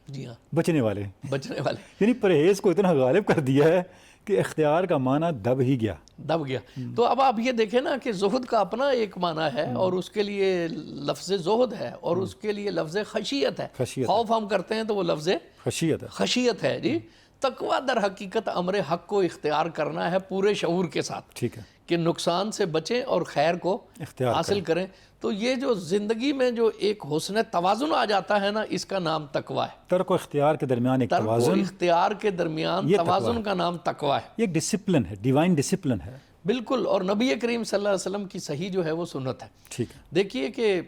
جی ہاں, بچنے والے. بچنے والے یعنی پرہیز کو اتنا غالب کر دیا ہے کہ اختیار کا معنی دب ہی گیا. دب گیا. تو اب آپ یہ دیکھیں نا کہ زہد کا اپنا ایک معنی ہے اور اس کے لیے لفظ زہد ہے اور اس کے لیے لفظ خشیت ہے. خوف ہم کرتے ہیں تو وہ لفظ خشیت ہے. جی, تقوی در حقیقت امر حق کو اختیار کرنا ہے پورے شعور کے ساتھ. ٹھیک ہے. کہ نقصان سے بچیں اور خیر کو اختیار حاصل کریں. تو یہ جو زندگی میں جو ایک حسن توازن آ جاتا ہے نا، اس کا نام تقوی ہے. ترک و اختیار کے درمیان ایک ترک و توازن، اختیار کے درمیان توازن کا نام تقوی ہے. یہ ایک ڈسپلن ہے، ڈیوائن ڈسپلن ہے. بالکل. اور نبی کریم صلی اللہ علیہ وسلم کی صحیح جو ہے وہ سنت ہے. ٹھیک ہے. دیکھیے کہ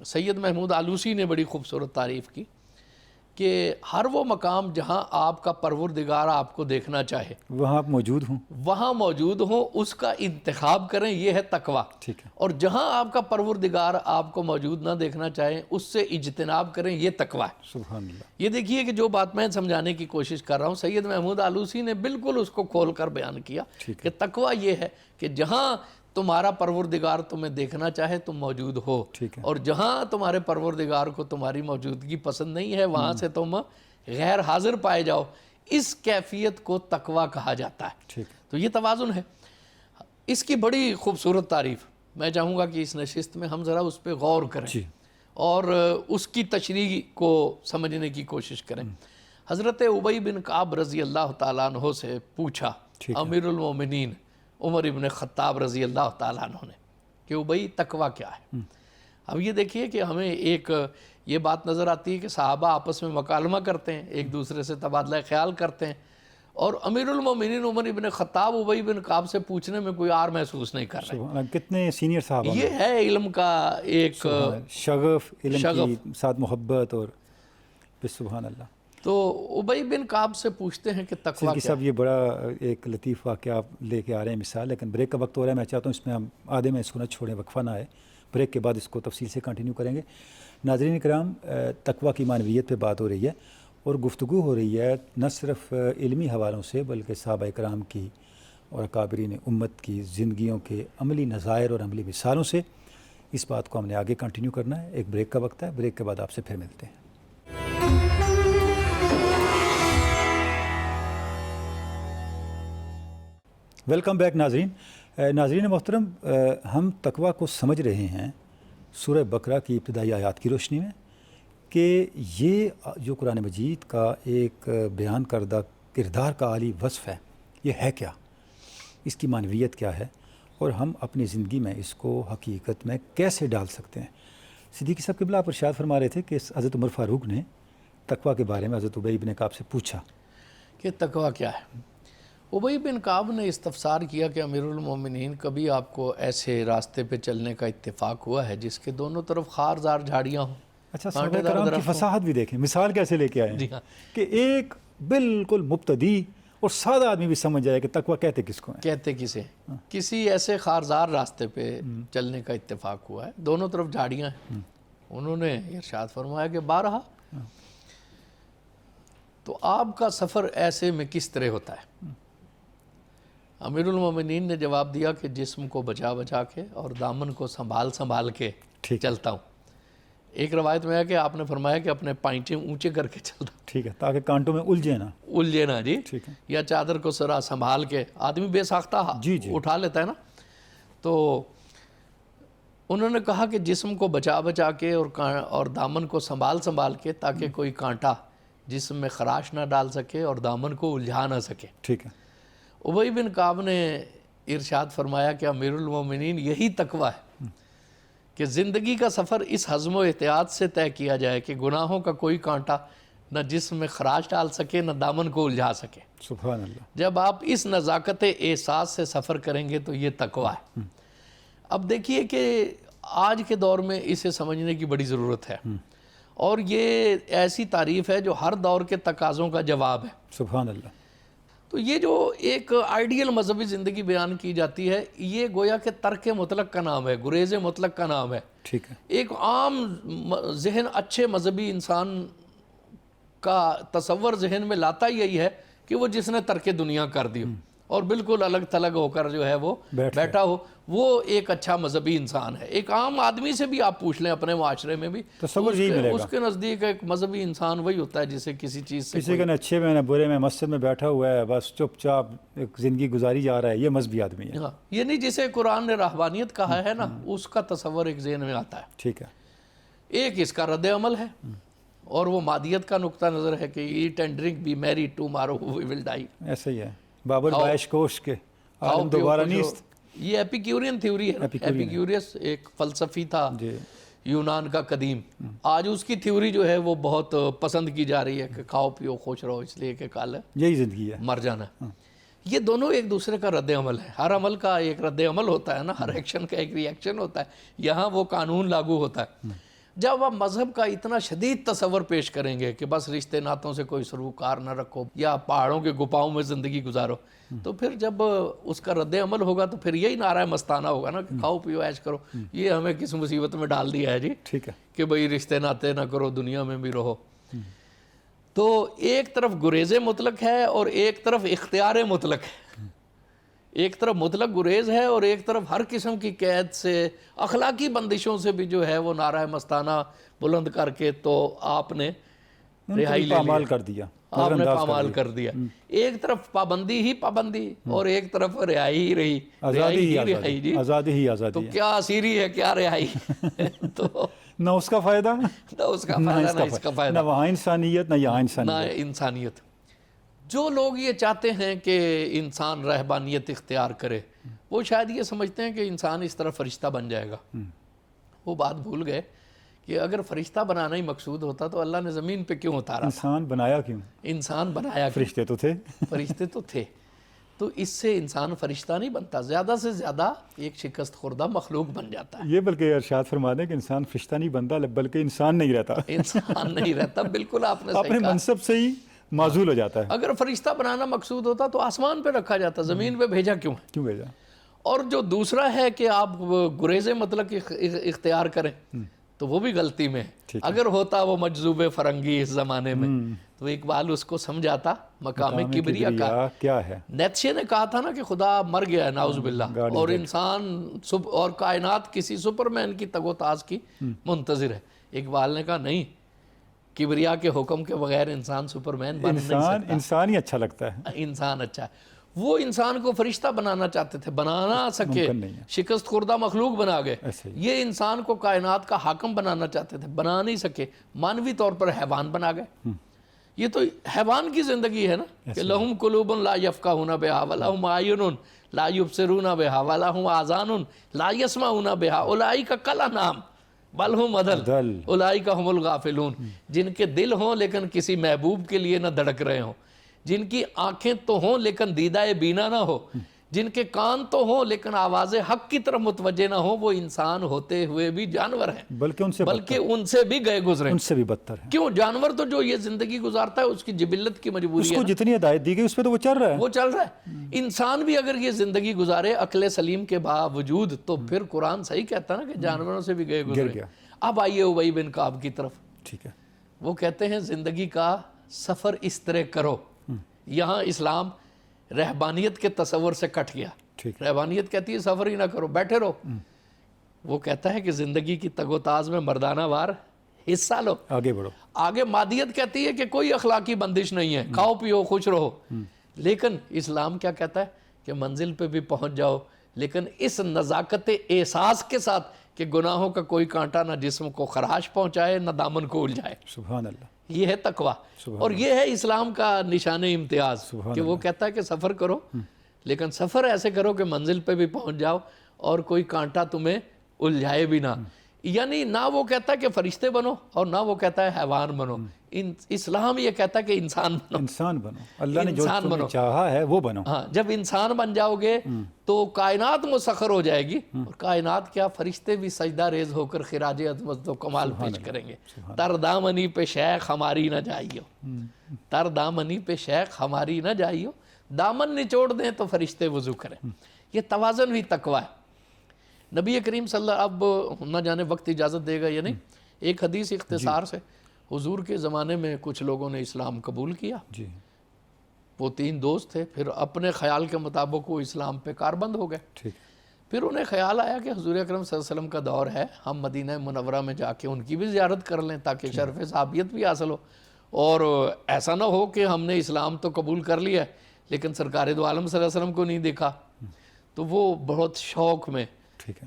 سید محمود آلوسی نے بڑی خوبصورت تعریف کی کہ ہر وہ مقام جہاں آپ کا پروردگار آپ کو دیکھنا چاہے، وہاں آپ موجود ہوں. وہاں موجود ہوں، اس کا انتخاب کریں، یہ ہے تقوی. ٹھیک ہے. اور جہاں آپ کا پروردگار آپ کو موجود نہ دیکھنا چاہیں، اس سے اجتناب کریں، یہ تقوی ہے. سبحان اللہ. یہ دیکھیے کہ جو بات میں سمجھانے کی کوشش کر رہا ہوں، سید محمود آلوسی نے بالکل اس کو کھول کر بیان کیا کہ تقوی یہ ہے کہ جہاں تمہارا پروردگار تمہیں دیکھنا چاہے تم موجود ہو، اور جہاں تمہارے پروردگار کو تمہاری موجودگی پسند نہیں ہے وہاں سے تم غیر حاضر پائے جاؤ. اس کیفیت کو تقوی کہا جاتا ہے. تو یہ توازن ہے. اس کی بڑی خوبصورت تعریف میں چاہوں گا کہ اس نشست میں ہم ذرا اس پہ غور کریں اور اس کی تشریح کو سمجھنے کی کوشش کریں. حضرت ابی بن کعب رضی اللہ تعالیٰ عنہ سے پوچھا امیر المومنین عمر ابن خطاب رضی اللہ تعالیٰ عنہ نے کہ ابی تقوی کیا ہے. اب یہ دیکھیے کہ ہمیں ایک یہ بات نظر آتی ہے کہ صحابہ آپس میں مکالمہ کرتے ہیں، ایک دوسرے سے تبادلہ خیال کرتے ہیں، اور امیر المومنین عمر ابن خطاب ابی بن کعب سے پوچھنے میں کوئی آر محسوس نہیں کر رہے. کتنے سینئر صحابہ. یہ ہے علم کا ایک شغف، علم کی ساتھ محبت. اور سبحان اللہ. تو ابی بن کعب سے پوچھتے ہیں کہ تقوی کیا صاحب یہ بڑا ایک لطیف واقعہ آپ لے کے آ رہے ہیں مثال، لیکن بریک کا وقت ہو رہا ہے. میں چاہتا ہوں اس میں ہم آدھے میں اس کو نہ چھوڑیں، وقفہ نہ آئے. بریک کے بعد اس کو تفصیل سے کنٹینیو کریں گے. ناظرین کرام، تقوی کی معنویت پہ بات ہو رہی ہے اور گفتگو ہو رہی ہے نہ صرف علمی حوالوں سے بلکہ صحابہ کرام کی اور اکابرین امت کی زندگیوں کے عملی نظائر اور عملی مثالوں سے. اس بات کو ہم نے آگے کنٹینیو کرنا ہے. ایک بریک کا وقت ہے، بریک کے بعد آپ سے پھر ملتے ہیں. ویلکم بیک ناظرین. ناظرین محترم، ہم تقوی کو سمجھ رہے ہیں سورہ بقرہ کی ابتدائی آیات کی روشنی میں کہ یہ جو قرآن مجید کا ایک بیان کردہ کردار کا عالی وصف ہے، یہ ہے کیا، اس کی معنویت کیا ہے، اور ہم اپنی زندگی میں اس کو حقیقت میں کیسے ڈال سکتے ہیں. صدیقی صاحب قبلہ آپ ارشاد فرما رہے تھے کہ حضرت عمر فاروق نے تقوی کے بارے میں حضرت ابی بن کعب سے پوچھا کہ تقوی کیا ہے. ابی بن کعب نے استفسار کیا کہ امیر المومنین، کبھی آپ کو ایسے راستے پہ چلنے کا اتفاق ہوا ہے جس کے دونوں طرف خارزار جھاڑیاں ہوں؟ اچھا، صحابہ کرام کی فصاحت بھی دیکھیں، مثال کیسے لے کے آئے ہیں کہ ایک بالکل مبتدی اور سادہ آدمی بھی سمجھ جائے کہ تقوی کہتے کس کو ہیں. کہتے کسے؟ کسی ایسے خارزار راستے پہ چلنے کا اتفاق ہوا ہے، دونوں طرف جھاڑیاں ہیں. انہوں نے ارشاد فرمایا کہ بارہا. تو آپ کا سفر ایسے میں کس طرح ہوتا ہے؟ امیر المومنین نے جواب دیا کہ جسم کو بچا بچا کے اور دامن کو سنبھال کے چلتا ہوں. ایک روایت میں ہے کہ آپ نے فرمایا کہ اپنے پائنٹے اونچے کر کے چلتا ہوں. ٹھیک ہے، تاکہ کانٹوں میں الجھے نا. جی. ٹھیک ہے. یا چادر کو سرا سنبھال کے آدمی بے ساختہ اٹھا لیتا ہے نا. تو انہوں نے کہا کہ جسم کو بچا بچا کے اور دامن کو سنبھال کے، تاکہ کوئی کانٹا جسم میں خراش نہ ڈال سکے اور دامن کو الجھا نہ سکے. ٹھیک ہے. ابی بن کعب نے ارشاد فرمایا کہ امیر المومنین یہی تقوی ہے کہ زندگی کا سفر اس حزم و احتیاط سے طے کیا جائے کہ گناہوں کا کوئی کانٹا نہ جسم میں خراش ڈال سکے نہ دامن کو الجھا سکے. سبحان اللہ. جب آپ اس نزاکت احساس سے سفر کریں گے تو یہ تقوی ہے. اب دیکھیے کہ آج کے دور میں اسے سمجھنے کی بڑی ضرورت ہے، اور یہ ایسی تعریف ہے جو ہر دور کے تقاضوں کا جواب ہے. سبحان اللہ. تو یہ جو ایک آئیڈیل مذہبی زندگی بیان کی جاتی ہے، یہ گویا کہ ترک مطلق کا نام ہے، گریز مطلق کا نام ہے. ٹھیک ہے. ایک عام ذہن اچھے مذہبی انسان کا تصور ذہن میں لاتا یہی ہے کہ وہ جس نے ترک دنیا کر دی اور بالکل الگ تھلگ ہو کر جو ہے وہ بیٹھا ہو، وہ ایک اچھا مذہبی انسان ہے. ایک عام آدمی سے بھی آپ پوچھ لیں اپنے معاشرے میں بھی، تصور یہی ملے گا. اس کے نزدیک ایک مذہبی انسان وہی ہوتا ہے جسے کسی چیز سے کسی کے نہ اچھے میں نہ برے میں مسجد میں بیٹھا ہوا ہے، بس چپ چاپ ایک زندگی گزاری جا رہا ہے، یہ مذہبی آدمی ہے. یہ نہیں جسے قرآن نے رہبانیت کہا ہے نا، اس کا تصور ایک ذہن میں آتا ہے. ٹھیک ہے. ایک اس کا رد عمل ہے، اور وہ مادیت کا نقطہ نظر ہے کہ ایٹ اینڈ ڈرنک بی میری ٹمارو وی ول ڈائی. ایسا ہی ہے. بابر بائش کوش کے عالم دوبارہ نیست. یہ ایپیکیورین تھیوری ہے. ایپیکیورس ایک فلسفی تھا یونان کا قدیم. آج اس کی تھیوری جو ہے وہ بہت پسند کی جا رہی ہے کہ کھاؤ پیو خوش رہو اس لیے کہ کل یہی زندگی ہے, مر جانا. یہ دونوں ایک دوسرے کا رد عمل ہے. ہر عمل کا ایک رد عمل ہوتا ہے نا, ہر ایکشن کا ایک ری ایکشن ہوتا ہے. یہاں وہ قانون لاگو ہوتا ہے. جب آپ مذہب کا اتنا شدید تصور پیش کریں گے کہ بس رشتے ناتوں سے کوئی سروکار نہ رکھو یا پہاڑوں کے گپاؤں میں زندگی گزارو, تو پھر جب اس کا رد عمل ہوگا تو پھر یہی نعرہ مستانہ ہوگا نا کہ کھاؤ پیو عیش کرو. یہ ہمیں کس مصیبت میں ڈال دیا ہے جی, ٹھیک ہے, کہ بھئی رشتے ناتے نہ کرو, دنیا میں بھی رہو. تو ایک طرف گریز مطلق ہے اور ایک طرف اختیار مطلق ہے. ایک طرف مطلق گریز ہے اور ایک طرف ہر قسم کی قید سے, اخلاقی بندشوں سے بھی جو ہے وہ نعرہ مستانہ بلند کر کے تو آپ نے رہائی لے پامال کر دیا, آپ نے پامال کر دیا. ایک طرف پابندی ہی پابندی اور ایک طرف رہائی ہی رہی, رہائی جی, آزادی ہی آزادی. تو کیا اسیری ہے کیا رہائی. تو نہ اس کا فائدہ نہ اس کا فائدہ نہ اس کا فائدہ, نہ وہاں انسانیت نہ یہاں انسانیت. نہ انسانیت. جو لوگ یہ چاہتے ہیں کہ انسان رہبانیت اختیار کرے, وہ شاید یہ سمجھتے ہیں کہ انسان اس طرح فرشتہ بن جائے گا. وہ بات بھول گئے کہ اگر فرشتہ بنانا ہی مقصود ہوتا تو اللہ نے زمین پہ کیوں اتارا؟ انسان بنایا کیوں؟ انسان بنایا کیوں؟ فرشتے تو تھے. فرشتے تو تھے. تو اس سے انسان فرشتہ نہیں بنتا, زیادہ سے زیادہ ایک شکست خوردہ مخلوق بن جاتا ہے. یہ بلکہ ارشاد فرما دیں کہ انسان فرشتہ نہیں بنتا بلکہ انسان نہیں رہتا. انسان نہیں رہتا, بالکل آپ نے صحیح اپنے کہا. منصب سے ہی معزول ہو جاتا ہے. اگر فرشتہ بنانا مقصود ہوتا تو آسمان پہ رکھا جاتا, زمین پہ بھیجا کیوں ہے؟ کیوں بھیجا؟ اور جو دوسرا ہے کہ آپ گریز مطلق اختیار کریں تو وہ بھی غلطی میں ہے. اگر ہوتا وہ مجذوب فرنگی اس زمانے میں تو اقبال اس کو سمجھاتا مقام کبریا کا کیا ہے. نیتشے نے کہا تھا نا کہ خدا مر گیا ہے نعوذ باللہ, اور انسان اور کائنات کسی سپرمین کی تگ و تاز کی منتظر ہے. اقبال نے کہا نہیں, کبریا کے حکم کے بغیر انسان سپرمین بن نہیں سکتا. انسان ہی اچھا لگتا ہے, انسان اچھا ہے. وہ انسان کو فرشتہ بنانا چاہتے تھے, بنا نہ سکے, شکست خوردہ مخلوق بنا گئے. یہ انسان کو کائنات کا حاکم بنانا چاہتے تھے, بنا نہیں سکے, مانوی طور پر حیوان بنا گئے. یہ تو حیوان کی زندگی ہے نا کہ لہم قلوب لا یفقہون بہا ولہم اعین لا یبصرون بہا ولہم آذان لا یسمعون بہا اولئک کالانعام بل ہم اضل اولئک هم الغافلون. جن کے دل ہوں لیکن کسی محبوب کے لیے نہ دھڑک رہے ہوں, جن کی آنکھیں تو ہوں لیکن دیدہ بینا نہ ہو, جن کے کان تو ہوں لیکن آواز حق کی طرف متوجہ نہ ہو, وہ انسان ہوتے ہوئے بھی جانور ہیں, بلکہ ان سے بھی گئے گزرے, ان سے بھی بدتر ہیں. کیوں؟ جانور تو جو یہ زندگی گزارتا ہے اس کی جبلت کی مجبوری ہے, اس کو جتنی ہدایت دی گئی اس پہ تو وہ چل رہا ہے, وہ چل رہا ہے. انسان بھی اگر یہ زندگی گزارے عقل سلیم کے باوجود تو پھر قرآن صحیح کہتا ہے نا کہ جانوروں سے بھی گئے گزرے. اب آئیے ابی بن کعب کی طرف. ٹھیک ہے, وہ کہتے ہیں زندگی کا سفر اس طرح کرو. یہاں اسلام رہبانیت کے تصور سے کٹ گیا. رہبانیت کہتی ہے سفر ہی نہ کرو, بیٹھے رہو. وہ کہتا ہے کہ زندگی کی تگ و تاز میں مردانہ وار حصہ لو, آگے بڑھو. آگے مادیت کہتی ہے کہ کوئی اخلاقی بندش نہیں ہے, کھاؤ پیو خوش رہو. لیکن اسلام کیا کہتا ہے کہ منزل پہ بھی پہنچ جاؤ لیکن اس نزاکت احساس کے ساتھ کہ گناہوں کا کوئی کانٹا نہ جسم کو خراش پہنچائے نہ دامن کو الجھائے. سبحان اللہ. یہ ہے تقویٰ, اور یہ ہے اسلام کا نشان امتیاز کہ وہ کہتا ہے کہ سفر کرو لیکن سفر ایسے کرو کہ منزل پہ بھی پہنچ جاؤ اور کوئی کانٹا تمہیں الجھائے بھی نہ. یعنی نہ وہ کہتا ہے کہ فرشتے بنو اور نہ وہ کہتا ہے حیوان بنو. اسلام یہ کہتا ہے کہ انسان بنو, انسان بنو. اللہ نے جو تمہیں چاہا ہے وہ بنو. ہاں, جب انسان بن جاؤ گے تو کائنات مسخر ہو جائے گی, اور کائنات کیا فرشتے بھی سجدہ ریز ہو کر خراج عظمت و کمال پیش کریں گے. تر دامنی پہ شیخ ہماری نہ جائیو, تر دامنی پہ شیخ ہماری نہ جائیو, دامن نچوڑ دیں تو فرشتے وضو کریں. یہ توازن بھی تقویٰ ہے. نبی کریم صلی اللہ, اب نہ جانے وقت اجازت دے گا یا نہیں, ایک حدیث اختصار سے. حضور کے زمانے میں کچھ لوگوں نے اسلام قبول کیا. وہ 3 دوست تھے, پھر اپنے خیال کے مطابق وہ اسلام پہ کاربند ہو گئے. پھر انہیں خیال آیا کہ حضور اکرم صلی اللہ علیہ وسلم کا دور ہے, ہم مدینہ منورہ میں جا کے ان کی بھی زیارت کر لیں تاکہ شرف صحابیت بھی حاصل ہو, اور ایسا نہ ہو کہ ہم نے اسلام تو قبول کر لیا ہے لیکن سرکار دو عالم صلی اللہ علیہ وسلم کو نہیں دیکھا. تو وہ بہت شوق میں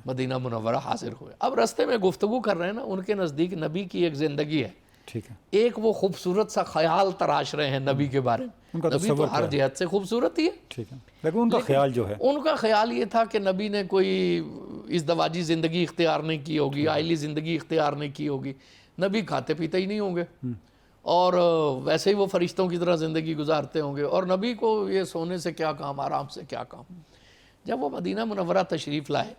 مدینہ منورہ حاضر ہوئے. اب رستے میں گفتگو کر رہے ہیں نا, ان کے نزدیک نبی کی ایک زندگی ہے ٹھیک ہے. ایک وہ خوبصورت سا خیال تراش رہے ہیں نبی کے بارے میں. نبی تو ہر جہت سے خوبصورت ہی ہے. ٹھیک ہے. لیکن ان کا خیال جو ہے, ان کا خیال یہ تھا کہ نبی نے کوئی ازدواجی زندگی اختیار نہیں کی ہوگی, آئلی زندگی اختیار نہیں کی ہوگی. نبی کھاتے پیتے ہی نہیں ہوں گے, اور ویسے ہی وہ فرشتوں کی طرح زندگی گزارتے ہوں گے, اور نبی کو یہ سونے سے کیا کام, آرام سے کیا کام. جب وہ مدینہ منورہ تشریف لائے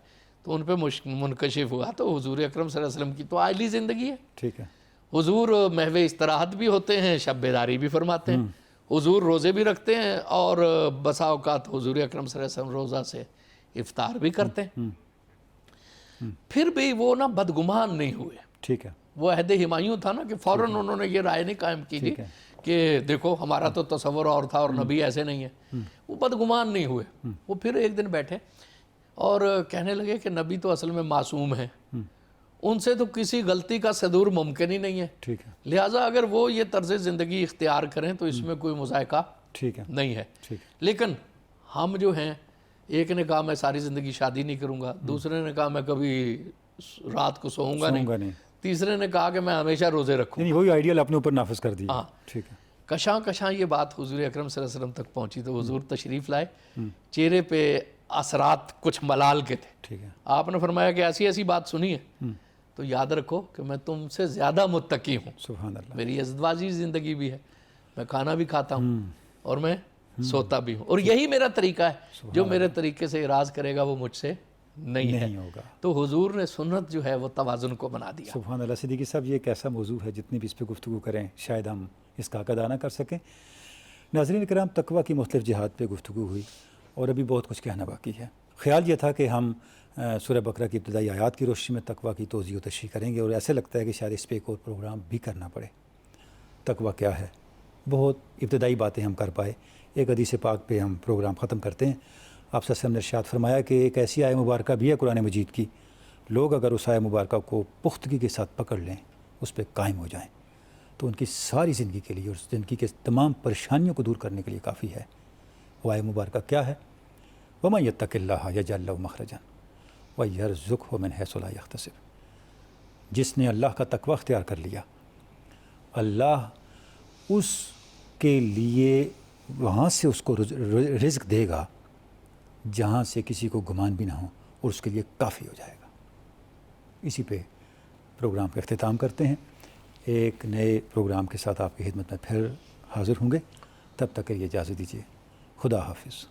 تو ان پہ منکشف ہوا تو حضور اکرم صلی اللہ علیہ وسلم کی تو عائلی زندگی ہے. ٹھیک ہے. حضور محو استراحت بھی ہوتے ہیں, شب بیداری بھی فرماتے ہیں, حضور روزے بھی رکھتے ہیں, اور بسا اوقات حضور اکرم صلی اللہ علیہ وسلم روزہ سے افطار بھی کرتے ہیں. پھر بھی وہ نا بدگمان نہیں ہوئے. ٹھیک ہے. وہ عہد ہمایوں تھا نا کہ فوراً انہوں نے یہ رائے نہیں قائم کی تھی کہ دیکھو ہمارا تو تصور اور تھا اور نبی ایسے نہیں ہے. وہ بدگمان نہیں ہوئے. وہ پھر ایک دن بیٹھے اور کہنے لگے کہ نبی تو اصل میں معصوم ہیں, ان سے تو کسی غلطی کا صدور ممکن ہی نہیں ہے. ٹھیک ہے. لہٰذا اگر وہ یہ طرز زندگی اختیار کریں تو اس میں کوئی مذائقہ ٹھیک ہے. نہیں ہے. ٹھیک ہے. لیکن ہم جو ہیں, ایک نے کہا میں ساری زندگی شادی نہیں کروں گا, دوسرے نے کہا میں کبھی رات کو سوؤں گا نہیں, تیسرے نے کہا کہ میں ہمیشہ روزے رکھوں. یعنی وہی آئیڈیل اپنے اوپر نافذ کر دیا. ہاں. ٹھیک ہے. کشاں یہ بات حضور اکرم صلی اللہ علیہ وسلم تک پہنچی تو حضور تشریف لائے, چہرے پہ اثرات کچھ ملال کے تھے. ٹھیک ہے. آپ نے فرمایا کہ ایسی ایسی بات سنی ہے تو یاد رکھو کہ میں تم سے زیادہ متقی ہوں. سبحان اللہ. میری ازدواجی زندگی بھی ہے, میں کھانا بھی کھاتا ہوں اور میں سوتا بھی ہوں, اور یہی میرا طریقہ ہے. جو میرے طریقے سے اعراض کرے گا وہ مجھ سے نہیں ہوگا. تو حضور نے سنت جو ہے وہ توازن کو بنا دیا. سبحان اللہ. صدیقی صاحب, یہ ایک ایسا موضوع ہے جتنی بھی اس پہ گفتگو کریں شاید ہم اس کا حق ادا نہ کر سکیں. ناظرین کرام, تقویٰ کی مختلف جہات پہ گفتگو ہوئی اور ابھی بہت کچھ کہنا باقی ہے. خیال یہ تھا کہ ہم سورہ بقرہ کی ابتدائی آیات کی روشنی میں تقویٰ کی توضیح و تشریح کریں گے, اور ایسے لگتا ہے کہ شاید اس پہ ایک اور پروگرام بھی کرنا پڑے. تقویٰ کیا ہے, بہت ابتدائی باتیں ہم کر پائے. ایک حدیث پاک پہ ہم پروگرام ختم کرتے ہیں. آپ صلی اللہ علیہ وسلم نے ارشاد فرمایا کہ ایک ایسی آیہ مبارکہ بھی ہے قرآن مجید کی, لوگ اگر اس آیہ مبارکہ کو پختگی کے ساتھ پکڑ لیں, اس پہ قائم ہو جائیں, تو ان کی ساری زندگی کے لیے اور زندگی کے تمام پریشانیوں کو دور کرنے کے لیے کافی ہے. وہ آیہ مبارکہ کیا ہے؟ وَمَن يَتَّقِ اللَّهَ يَجْعَل لَهُ مَخْرَجًا وَيَرْزُقْهُ مِنْ حَيْثُ لَا يَحْتَسِبُ. جس نے اللہ کا تقویٰ اختیار کر لیا, اللہ اس کے لیے وہاں سے اس کو رزق دے گا جہاں سے کسی کو گمان بھی نہ ہو, اور اس کے لیے کافی ہو جائے گا. اسی پہ پروگرام کا اختتام کرتے ہیں. ایک نئے پروگرام کے ساتھ آپ کی خدمت میں پھر حاضر ہوں گے. تب تک کے لیے اجازت دیجیے. خدا حافظ.